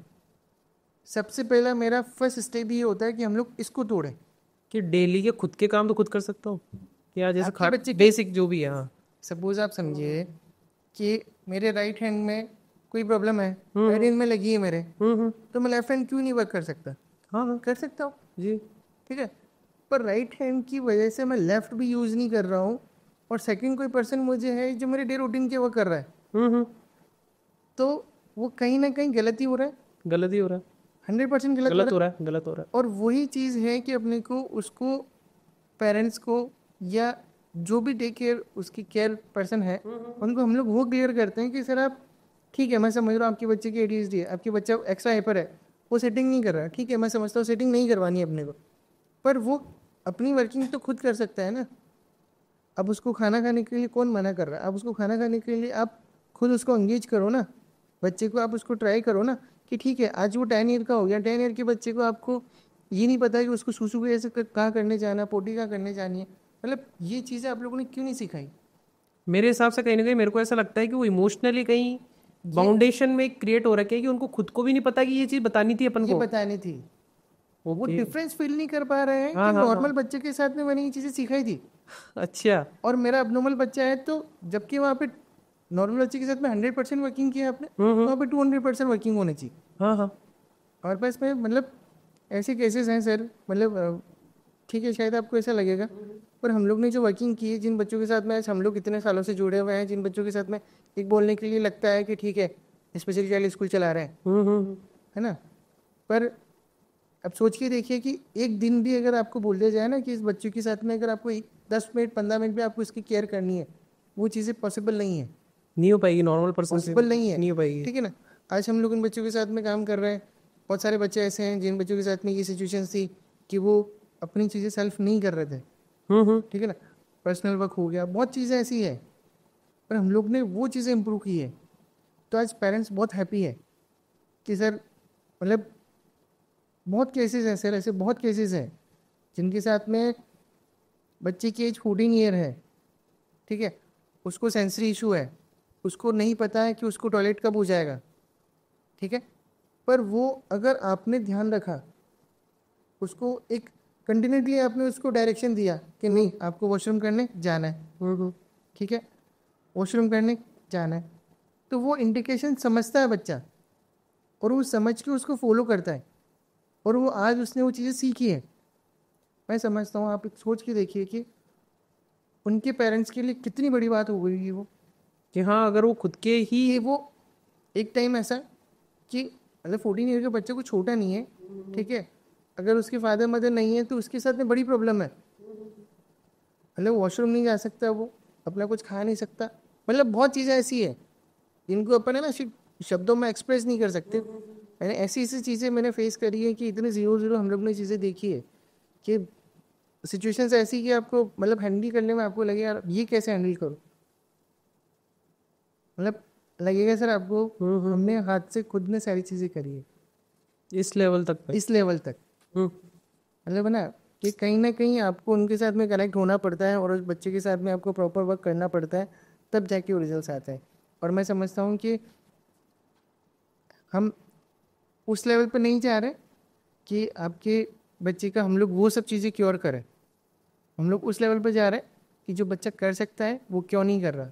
सबसे पहला मेरा फर्स्ट स्टेप ये होता है कि हम लोग इसको तोड़ें। कि डेली के खुद के काम तो खुद कर सकता हूँ, या जैसे आपके खा बच्चे के- बेसिक जो भी है। हाँ सपोज आप समझिए कि मेरे राइट हैंड में कोई प्रॉब्लम है, राइट हैंड में लगी है मेरे, तो मैं लेफ्ट हैंड क्यों नहीं वर्क कर सकता? हाँ हाँ कर सकता हूँ। जी। ठीक है, पर राइट हैंड की वजह से मैं लेफ्ट भी यूज़ नहीं कर रहा हूँ, और सेकंड कोई पर्सन मुझे है जो मेरे डे रूटीन के वो कर रहा है, तो वो कहीं ना कहीं गलती हो रहा है, गलत ही हो रहा है, 100% गलत गलत हो हो रहा रहा है, गलत हो रहा है। और वही चीज़ है कि अपने को उसको पेरेंट्स को या जो भी टेक केयर उसकी केयर पर्सन है उनको हम लोग वो क्लियर करते हैं कि सर आप ठीक है, मैं समझ रहा हूँ आपके बच्चे की ADHD है, आपके बच्चा एक्स्ट्रा हाइपर है, वो सेटिंग नहीं कर रहा, ठीक है मैं समझता हूँ सेटिंग नहीं करवानी है अपने को, पर वो अपनी वर्किंग तो खुद कर सकता है ना। अब उसको खाना खाने के लिए कौन मना कर रहा है? अब उसको खाना खाने के लिए आप खुद उसको एंगेज करो ना, बच्चे को आप उसको ट्राई करो ना कि ठीक है आज वो 10 ईयर का हो गया, 10 ईयर के बच्चे को आपको ये नहीं पता है कि उसको सूसू कैसे कहाँ करने जाना, पोटी कहाँ करने जानी है, मतलब ये चीज़ें आप लोगों ने क्यों नहीं सिखाई? मेरे हिसाब से कहीं ना कहीं मेरे को ऐसा लगता है कि वो इमोशनली कहीं बाउंडेशन में क्रिएट हो रखे हैं कि उनको खुद को भी नहीं पता कि ये चीज़ बतानी थी अपन ये को। बतानी थी, वो ओके। डिफरेंस फील नहीं कर पा रहे हैं हाँ कि हाँ नॉर्मल हाँ। बच्चे के साथ में मैंने ये चीज़ें सिखाई थी अच्छा। और मेरा अबनॉर्मल बच्चा है, तो जबकि वहाँ पे नॉर्मल बच्चे के साथ में 100% वर्किंग किया आपने, वहाँ पे 200% वर्किंग होनी चाहिए। हाँ हाँ। और बस में मतलब ऐसे केसेस हैं सर, मतलब ठीक है शायद आपको ऐसा लगेगा, पर हम लोग ने जो वर्किंग की है, जिन बच्चों के साथ में आज हम लोग इतने सालों से जुड़े हुए हैं, जिन बच्चों के साथ में एक बोलने के लिए लगता है कि ठीक है स्पेशल चाइल्ड स्कूल चला रहे हैं, है ना, पर अब सोच के देखिए कि एक दिन भी अगर आपको बोल दिया जाए ना कि इस बच्चे के साथ में अगर आपको 10 मिनट 15 मिनट भी आपको इसकी केयर करनी है, वो चीज़ें पॉसिबल नहीं है, नहीं हो पाएगी नॉर्मल पर्सन से, पॉसिबल नहीं है, नहीं हो पाएगी। ठीक है ना। आज हम लोग उन बच्चों के साथ में काम कर रहे हैं, बहुत सारे बच्चे ऐसे हैं जिन बच्चों के साथ में ये सिचुएशन थी कि वो अपनी चीज़ें सेल्फ नहीं कर रहे थे, ठीक है ना, पर्सनल वर्क हो गया, बहुत चीज़ें ऐसी है, पर हम लोग ने वो चीज़ें इम्प्रूव की है, तो आज पेरेंट्स बहुत हैप्पी है कि सर मतलब बहुत केसेस हैं सर, ऐसे बहुत केसेस हैं जिनके साथ में बच्चे की एज 14 ईयर है, ठीक है, उसको सेंसरी इशू है, उसको नहीं पता है कि उसको टॉयलेट कब हो जाएगा, ठीक है, पर वो अगर आपने ध्यान रखा, उसको एक कंटिन्यूटली आपने उसको डायरेक्शन दिया कि नहीं आपको वॉशरूम करने जाना है, ठीक है, वॉशरूम करने जाना है, तो वो इंडिकेशन समझता है बच्चा और वो समझ के उसको फॉलो करता है, और वो आज उसने वो चीज़ें सीखी है। मैं समझता हूँ आप एक सोच के देखिए कि उनके पेरेंट्स के लिए कितनी बड़ी बात हो गई वो, कि हाँ अगर वो खुद के ही कि वो एक टाइम ऐसा कि मतलब 14 ईयर के बच्चे को छोटा नहीं है, ठीक है, अगर उसके फादर मदर नहीं है तो उसके साथ में बड़ी प्रॉब्लम है, मतलब वॉशरूम नहीं जा सकता, वो अपना कुछ खा नहीं सकता, मतलब बहुत चीज़ें ऐसी है जिनको अपन है ना शब्दों में एक्सप्रेस नहीं कर सकते। मैंने ऐसी ऐसी चीज़ें मैंने फेस करी है कि इतने ज़ीरो ज़ीरो हम लोग ने चीज़ें देखी है कि सिचुएशंस ऐसी कि आपको मतलब हैंडल करने में आपको लगे यार ये कैसे हैंडल करो, मतलब लगेगा सर आपको हमने हाथ से खुद ने सारी चीज़ें करी है इस लेवल तक पे। इस लेवल तक, मतलब है ना कि कहीं ना कहीं आपको उनके साथ में कनेक्ट होना पड़ता है और उस बच्चे के साथ में आपको प्रॉपर वर्क करना पड़ता है, तब जाके वो रिजल्ट आते हैं। और मैं समझता हूँ कि हम उस लेवल पर नहीं जा रहे कि आपके बच्चे का हम लोग वो सब चीज़ें क्योर करें, हम लोग उस लेवल पर जा रहे हैं कि जो बच्चा कर सकता है वो क्यों नहीं कर रहा,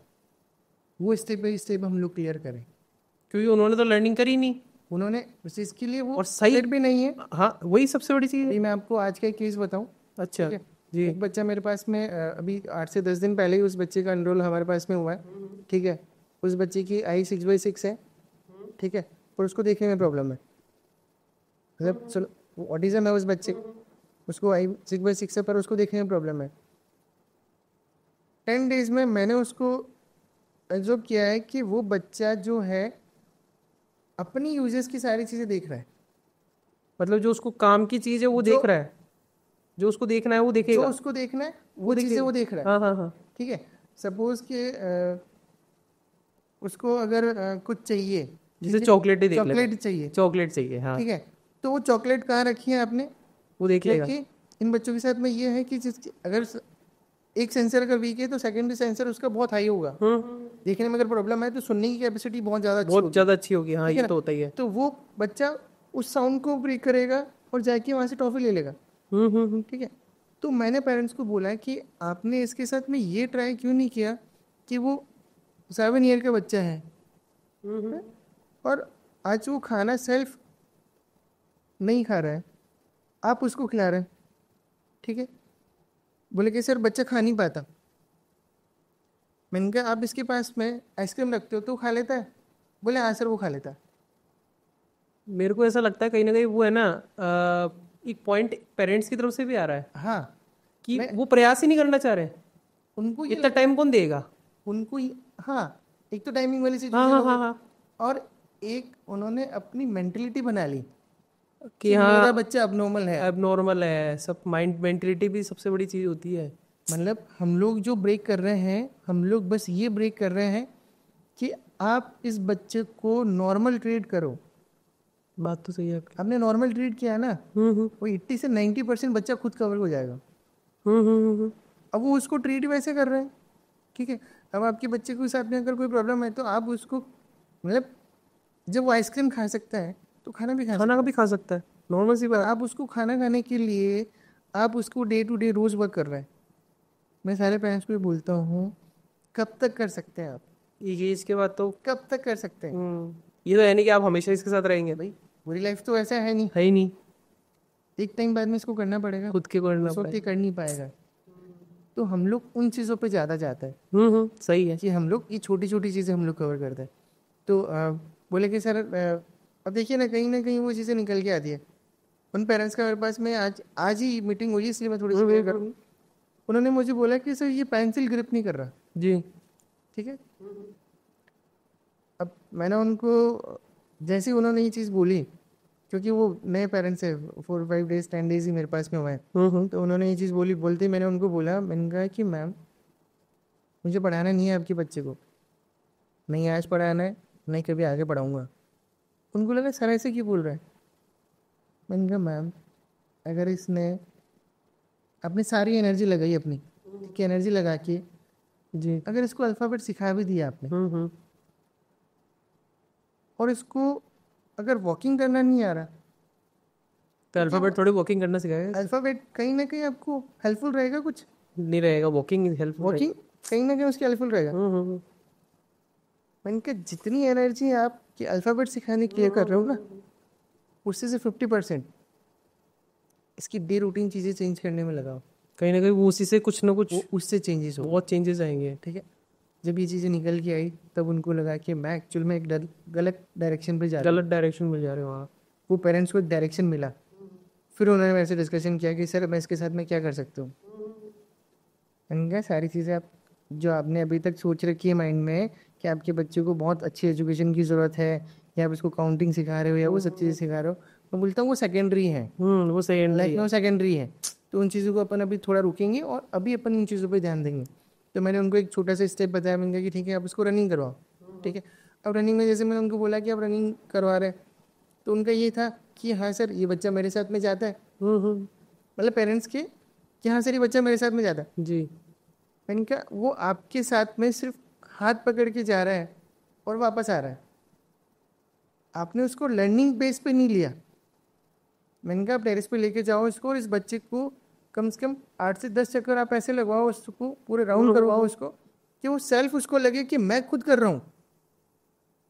वो स्टेप बाई स्टेप हम लोग क्लियर करें, क्योंकि उन्होंने तो लर्निंग करी नहीं उन्होंने उस चीज़ के लिए वो और सही fit भी नहीं है। हाँ वही सबसे बड़ी चीज़ है। अभी मैं आपको आज का एक केस बताऊं, अच्छा ठीक है, जी। एक बच्चा मेरे पास में अभी 8 से 10 दिन पहले ही उस बच्चे का एनरोल हमारे पास में हुआ है, ठीक है, उस बच्चे की आई 6/6 है, ठीक है, और उसको देखने में प्रॉब्लम है, मतलब चलो ऑटिज्म है उस बच्चे, उसको आई 6/6 है पर उसको देखने में प्रॉब्लम है। 10 डेज में मैंने उसको ऑब्जर्व किया है कि वो बच्चा जो है अपनी यूजेस की सारी चीज़ें देख रहा है, मतलब जो उसको काम की चीज़ है वो जो- देख रहा है, जो उसको देखना है वो जो देखेगा। उसको देखना है वो चीज़ें वो देख रहा है, हाँ हाँ हाँ। ठीक है। सपोज कि उसको अगर कुछ चाहिए, जैसे चॉकलेट ही देख लेते चॉकलेट चाहिए, चॉकलेट चाहिए हाँ, ठीक है, तो वो चॉकलेट कहाँ रखी है आपने, वो देख लेगा। जबकि इन बच्चों के साथ में ये है कि अगर एक सेंसर अगर वीक है तो सेकेंडरी सेंसर उसका बहुत हाई होगा, देखने में अगर प्रॉब्लम है तो सुनने की कैपेसिटी बहुत ज़्यादा अच्छी बहुत होगी, ज़्यादा अच्छी होगी हाँ, ठीक है ये ना? तो होता ही है। तो वो बच्चा उस साउंड को ब्रेक करेगा और जाके वहाँ से टॉफी ले लेगा, ठीक है। तो मैंने पेरेंट्स को बोला है कि आपने इसके साथ में ये ट्राई क्यों नहीं किया कि वो 7 ईयर का बच्चा है और आज वो खाना सेल्फ नहीं खा रहा है, आप उसको खिला रहे हैं, ठीक है। बोले कि सर बच्चा खा नहीं पाता, मैंने कहा आप इसके पास में आइसक्रीम रखते हो तो वो खा लेता है, बोले हाँ सर वो खा लेता है। मेरे को ऐसा लगता है कहीं ना कहीं वो है ना एक पॉइंट पेरेंट्स की तरफ से भी आ रहा है। हाँ कि वो प्रयास ही नहीं करना चाह रहे, उनको इतना टाइम कौन देगा हाँ, एक तो टाइमिंग वाली हाँ सिचुएशन हाँ हो हाँ गई, हाँ और एक उन्होंने अपनी मेंटेलिटी बना ली कि कि हाँ मेरा बच्चा अब नॉर्मल है। अब नॉर्मल है सब। माइंड मेंटलिटी भी सबसे बड़ी चीज होती है। मतलब हम लोग जो ब्रेक कर रहे हैं, हम लोग बस ये ब्रेक कर रहे हैं कि आप इस बच्चे को नॉर्मल ट्रीट करो। बात तो सही है आपकी। आपने नॉर्मल ट्रीट किया ना, हम्म वो 80 से 90% बच्चा खुद कवर हो जाएगा। हम्म। अब वो उसको ट्रीट वैसे कर रहे हैं, ठीक है। अब आपके बच्चे के साथ में अगर कोई प्रॉब्लम है तो आप उसको, मतलब जब वो आइसक्रीम खा सकता है तो खाना भी खा सकता खाना का भी खा सकता है, नॉर्मल सी है, पर बात। आप उसको खाना खाने के लिए आप उसको डे टू डे रोज वर्क कर रहे हैं। मैं सारे पेरेंट्स को भी बोलता हूँ, कब तक कर सकते हैं आप, ये इसके बाद तो कब तक कर सकते हैं ये तो है नहीं कि आप हमेशा इसके साथ रहेंगे। भाई। पूरी लाइफ तो ऐसा है नहीं, है ही नहीं, एक टाइम बाद में इसको करना पड़ेगा, खुद के करना उस वक्त ये पड़ेगा। कर नहीं पाएगा। तो हम लोग उन चीज़ों पे ज़्यादा जाता है सही है। कि हम लोग ये छोटी छोटी चीज़ें हम लोग कवर करते हैं। तो बोले कि सर अब देखिए ना कहीं वो चीज़ें निकल के आती है। उन पेरेंट्स का मेरे पास में आज ही मीटिंग हुई, इसलिए मैं थोड़ी सी क्लियर करूँ। उन्होंने मुझे बोला कि सर ये पेंसिल ग्रिप नहीं कर रहा। जी। ठीक है, अब मैंने उनको, जैसे ही उन्होंने ये चीज़ बोली, क्योंकि वो नए पेरेंट्स है, 4 5 डेज 10 डेज ही मेरे पास में हुए हैं, तो उन्होंने ये चीज़ बोलते ही मैंने उनको बोला, मैंने कहा कि मैम मुझे पढ़ाना नहीं है आपके बच्चे को, नहीं आज पढ़ाना है, नहीं कभी आगे पढ़ाऊँगा। उनको लगा सर ऐसे क्यों बोल रहा है। मैंने कहा मैम अगर इसने अपनी सारी एनर्जी लगाई, अपनी ठीक है, एनर्जी लगा के जी। अगर इसको अल्फ़ाबेट सिखा भी दिया आपने, और इसको अगर वॉकिंग करना नहीं आ रहा, तो अल्फाबेट थोड़ी वॉकिंग करना सिखाएगा। अल्फ़ाबेट कहीं ना कहीं आपको हेल्पफुल रहेगा, कुछ नहीं रहेगा, वॉकिंग हेल्प। वॉकिंग कहीं ना कहीं उसकी हेल्पफुल रहेगा। मैंने कहा जितनी एनर्जी आप कि अल्फ़ाबेट सिखाने के लिए कर रहे हो ना, उससे से 50% इसकी डे रूटीन चीज़ें चेंज करने में लगाओ, कहीं ना कहीं वो उसी से कुछ ना कुछ वो उससे चेंजेस हो। बहुत चेंजेस आएंगे। ठीक है, जब ये चीज़ें निकल के आई तब उनको लगा कि मैं एक्चुअल में एक गलत डायरेक्शन पे जा रहा हूँ। गलत डायरेक्शन में जा रहे हो आप। वो पेरेंट्स को एक डायरेक्शन मिला, फिर उन्होंने मेरे से डिस्कशन किया कि सर मैं इसके साथ में क्या कर सकता हूँ। मैंने कहा सारी चीज़ें आप जो आपने अभी तक सोच रखी है माइंड में कि आपके बच्चे को बहुत अच्छी एजुकेशन की ज़रूरत है, या आप इसको काउंटिंग सिखा रहे हो या वो सब चीज़ें सिखा रहे हो, मैं बोलता हूँ वो सेकेंडरी है, वो सेकेंडरी लाइफ में है। वो सेकेंडरी है। तो उन चीज़ों को अपन अभी थोड़ा रुकेंगे और अभी अपन इन चीज़ों पे ध्यान देंगे। तो मैंने उनको एक छोटा सा स्टेप बताया, मैंने कहा कि ठीक है आप इसको रनिंग करवाओ। ठीक है, अब रनिंग में जैसे मैंने उनको बोला कि आप रनिंग करवा रहे हैं, तो उनका ये था कि हाँ सर ये बच्चा मेरे साथ में जाता है, मतलब पेरेंट्स के कि हाँ सर ये बच्चा मेरे साथ में जाता है। जी। मैंने कहा वो आपके साथ में सिर्फ हाथ पकड़ के जा रहा है और वापस आ रहा है, आपने उसको लर्निंग बेस पे नहीं लिया। मैंने कहा आप टेरेस पे लेके जाओ इसको, और इस बच्चे को कम से कम 8 से 10 चक्कर आप ऐसे लगवाओ, उसको पूरे राउंड करवाओ उसको, कि वो सेल्फ उसको लगे कि मैं खुद कर रहा हूँ।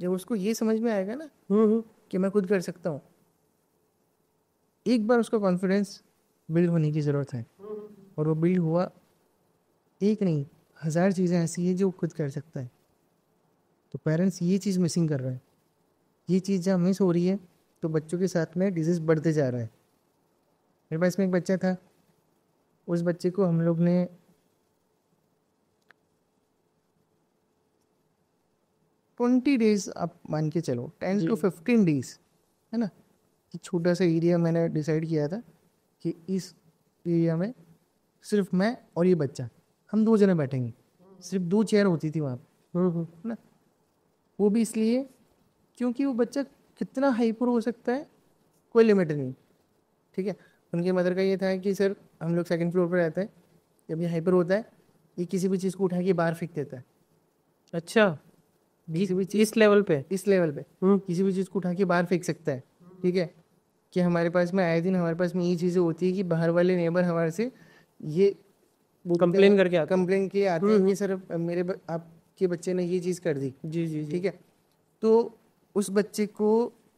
जब उसको ये समझ में आएगा ना कि मैं खुद कर सकता हूँ, एक बार उसका कॉन्फिडेंस बिल्ड होने की ज़रूरत है, और वो बिल्ड हुआ। एक नहीं 1000 चीज़ें ऐसी हैं जो वो खुद कर सकता है। तो पेरेंट्स ये चीज़ मिसिंग कर रहे हैं, ये चीज़ जब मिस हो रही है तो बच्चों के साथ में डिजीज़ बढ़ते जा रहा है। मेरे पास में एक बच्चा था, उस बच्चे को हम लोग ने 20 डेज आप मान के चलो, 10 to 15 डेज, है ना, कि छोटा सा एरिया मैंने डिसाइड किया था कि इस एरिया में सिर्फ मैं और ये बच्चा, हम 2 जने बैठेंगे, सिर्फ 2 चेयर होती थी वहाँ पे, है ना। वो भी इसलिए क्योंकि वो बच्चा कितना हाइपर हो सकता है कोई लिमिट नहीं। ठीक है, उनके मदर का ये था कि सर हम लोग 2nd फ्लोर पर रहते हैं, जब ये हाइपर होता है ये किसी भी चीज़ को उठा के बाहर फेंक देता है। अच्छा, किसी भी चीज़ इस लेवल पे। किसी भी चीज़ को उठा के बाहर फेंक सकता है। ठीक है, कि हमारे पास में आए दिन हमारे पास में ये चीज़ें होती है कि बाहर वाले नेबर हमारे से ये कंप्लेन करके आते कंप्लेन किए आते हैं कि सर आपके बच्चे ने ये चीज़ कर दी। जी जी जी। ठीक है, तो उस बच्चे को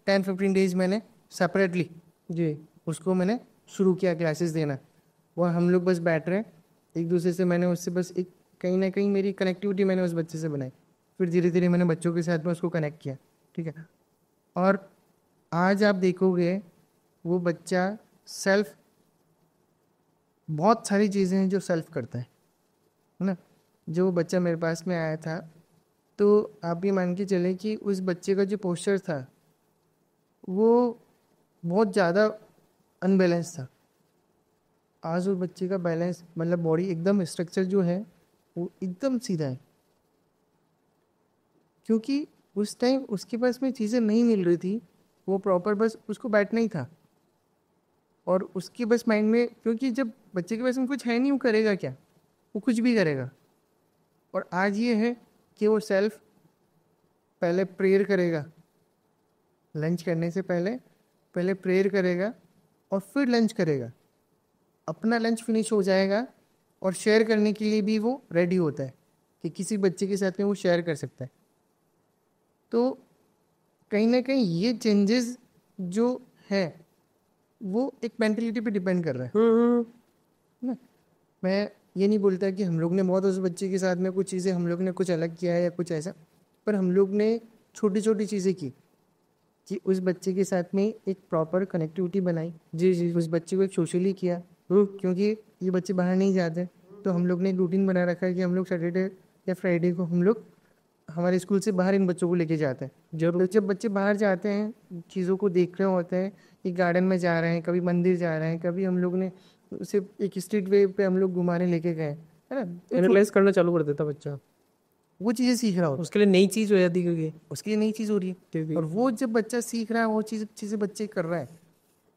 10-15 डेज मैंने सेपरेटली जी। उसको मैंने शुरू किया क्लासेस देना। वह हम लोग बस बैठ रहे हैं एक दूसरे से, मैंने उससे बस एक कहीं ना कहीं मेरी कनेक्टिविटी मैंने उस बच्चे से बनाई, फिर धीरे धीरे मैंने बच्चों के साथ में उसको कनेक्ट किया। ठीक है, और आज आप देखोगे वो बच्चा सेल्फ बहुत सारी चीज़ें हैं जो सेल्फ करता है ना। जो बच्चा मेरे पास में आया था, तो आप ये मान के चले कि उस बच्चे का जो पोस्चर था वो बहुत ज़्यादा अनबैलेंस था। आज उस बच्चे का बैलेंस, मतलब बॉडी एकदम स्ट्रक्चर जो है वो एकदम सीधा है, क्योंकि उस टाइम उसके पास में चीज़ें नहीं मिल रही थी। वो प्रॉपर बस उसको बैठना ही था, और उसके बस माइंड में, क्योंकि जब बच्चे के पास में कुछ है नहीं, वो करेगा क्या? वो कुछ भी करेगा। और आज ये है कि वो सेल्फ पहले प्रेयर करेगा, लंच करने से पहले पहले प्रेयर करेगा और फिर लंच करेगा। अपना लंच फिनिश हो जाएगा और शेयर करने के लिए भी वो रेडी होता है कि किसी बच्चे के साथ में वो शेयर कर सकता है। तो कहीं ना कहीं ये चेंजेस जो है वो एक मेंटलिटी पे डिपेंड कर रहा है ना। मैं ये नहीं बोलता कि हम लोग ने बहुत उस बच्चे के साथ में कुछ चीज़ें हम लोग ने कुछ अलग किया है या कुछ ऐसा, पर हम लोग ने छोटी छोटी चीज़ें की कि उस बच्चे के साथ में एक प्रॉपर कनेक्टिविटी बनाई। जी जी। उस बच्चे को एक सोशली किया, क्योंकि ये बच्चे बाहर नहीं जाते, तो हम लोग ने एक रूटीन बना रखा है कि हम लोग सैटरडे या फ्राइडे को हम लोग हमारे स्कूल से बाहर इन बच्चों को लेके जाते हैं। जरूर। तो जब बच्चे बाहर जाते हैं, चीज़ों को देख रहे होते हैं, एक गार्डन में जा रहे हैं, कभी मंदिर जा रहे हैं, कभी हम लोग ने उसे एक स्ट्रीट वे पे हम लोग घुमाने लेके गए, है ना। तो एनालाइज करना चालू कर देता बच्चा, वो चीज़ें सीख रहा होता उसके लिए नई चीज हो जाती है, क्योंकि है, उसके लिए नई चीज़ हो रही है। और वो जब बच्चा सीख रहा है, वो चीज़ें बच्चे कर रहा है,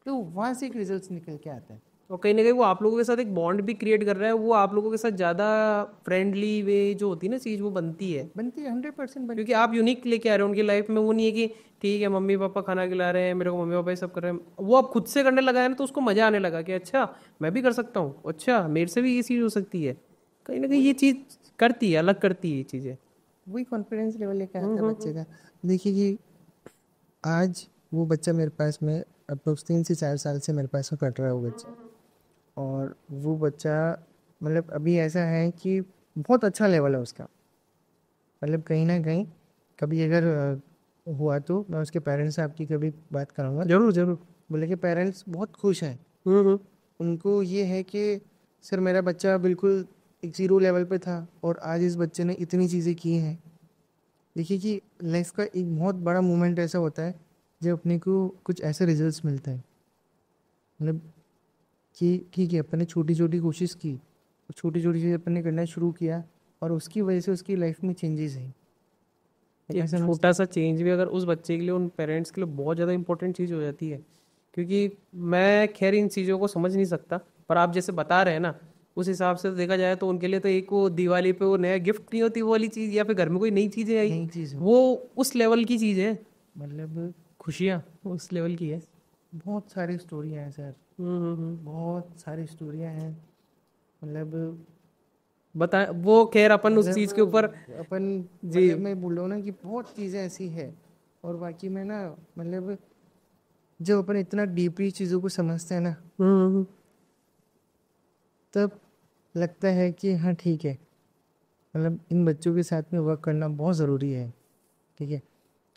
तो वहाँ से एक रिजल्ट निकल के आता है। और कहीं ना कहीं वो आप लोगों के साथ एक बॉन्ड भी क्रिएट कर रहा है। वो आप लोगों के साथ ज़्यादा फ्रेंडली वे जो होती है ना चीज़, वो बनती है, बनती है 100% बनती क्योंकि आप यूनिक लेके आ रहे हो उनकी लाइफ में। वो नहीं है कि ठीक है मम्मी पापा खाना खिला रहे हैं मेरे को, मम्मी पापा ये सब कर रहे हैं, वो आप खुद से करने लगा है ना, तो उसको मज़ा आने लगा कि अच्छा मैं भी कर सकता हूँ, अच्छा मेरे से भी ये चीज़ हो सकती है। कहीं ना कहीं ये चीज़ करती है, अलग करती है ये चीज़ें। है। वही कॉन्फिडेंस लेवल लेके आता है बच्चे का। देखिए कि आज वो बच्चा मेरे पास में अप्रोक्स 3 से 4 साल से मेरे पास में कट रहा है वो बच्चा। और वो बच्चा मतलब अभी ऐसा है कि बहुत अच्छा लेवल है उसका। मतलब कहीं ना कहीं कभी अगर हुआ तो मैं उसके पेरेंट्स से आपकी कभी बात कराऊंगा। जरूर जरूर। बोले कि पेरेंट्स बहुत खुश हैं। हम्म। उनको ये है कि सर मेरा बच्चा बिल्कुल एक ज़ीरो लेवल पे था और आज इस बच्चे ने इतनी चीज़ें की हैं। देखिए कि लाइफ का एक बहुत बड़ा मोमेंट ऐसा होता है जब अपने को कुछ ऐसे रिजल्ट्स मिलते हैं। मतलब कि ठीक है, अपन ने छोटी छोटी कोशिश की, छोटी छोटी चीज़ अपन ने करना शुरू किया, और उसकी वजह से उसकी लाइफ में चेंजेस हैं। एक छोटा सा चेंज भी अगर उस बच्चे के लिए, उन पेरेंट्स के लिए बहुत ज़्यादा इंपॉर्टेंट चीज़ हो जाती है। क्योंकि मैं खैर इन चीज़ों को समझ नहीं सकता, पर आप जैसे बता रहे हैं ना, उस हिसाब से तो देखा जाए तो उनके लिए तो एक वो दिवाली पे वो नया गिफ्ट नहीं होती वो वाली चीज़, या फिर घर में कोई नई चीज़ें आई, नई चीज़ है। वो उस लेवल की चीज़ है। मतलब खुशियाँ उस लेवल की है। बहुत सारी स्टोरियाँ हैं सर, बहुत सारी स्टोरियाँ हैं। मतलब बता वो खैर अपन उस चीज़ के ऊपर अपन जी। मतलब मैं बोल रहा हूँ ना कि बहुत चीज़ें ऐसी है। और बाकी में ना मतलब जब अपन इतना डीपली चीज़ों को समझते हैं ना, तब लगता है कि हाँ ठीक है, मतलब इन बच्चों के साथ में वर्क करना बहुत ज़रूरी है। ठीक है,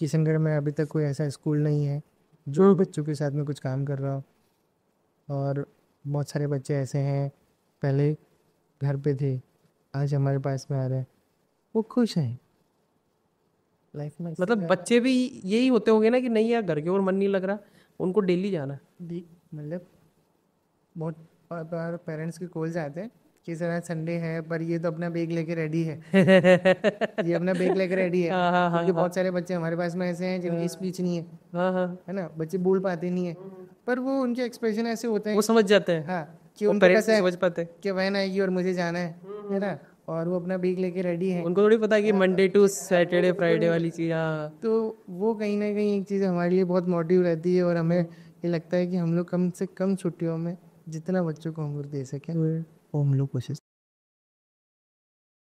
किशनगढ़ में अभी तक कोई ऐसा स्कूल नहीं है जो बच्चों के साथ में कुछ काम कर रहा हो। और बहुत सारे बच्चे ऐसे हैं, पहले घर पे थे, आज हमारे पास में आ रहे हैं, वो खुश हैं लाइफ में। मतलब बच्चे भी यही होते होंगे ना कि नहीं यार घर के ओर मन नहीं लग रहा, उनको डेली जाना है। मतलब बहुत बार पेरेंट्स के कॉल्स आते हैं कि सर आज संडे है पर ये तो अपना बैग लेके रेडी है। ये अपना बैग लेके रेडी है, हाँ हाँ क्योंकि हाँ बहुत सारे बच्चे हमारे पास में ऐसे हैं जिनकी स्पीच नहीं है, हाँ हाँ, है ना। बच्चे बोल पाते नहीं है, पर वो उनके एक्सप्रेशन ऐसे होते हैं, वो समझ जाते हैं। हाँ, कि वो उनको पेरेंट्स कैसा है समझ पाते हैं। कि वैन आएगी और मुझे जाना है ना, और वो अपना बैग लेके रेडी है। उनको थोड़ी पता है कि मंडे टू सैटरडे फ्राइडे वाली चीज़। हाँ, तो वो कहीं ना कहीं एक चीज़ हमारे लिए बहुत मोटिव रहती है, और हमें ये लगता है कि हम लोग कम से कम छुट्टियों में जितना बच्चों को होमवर्क दे सकें वो हम लोग कोशिश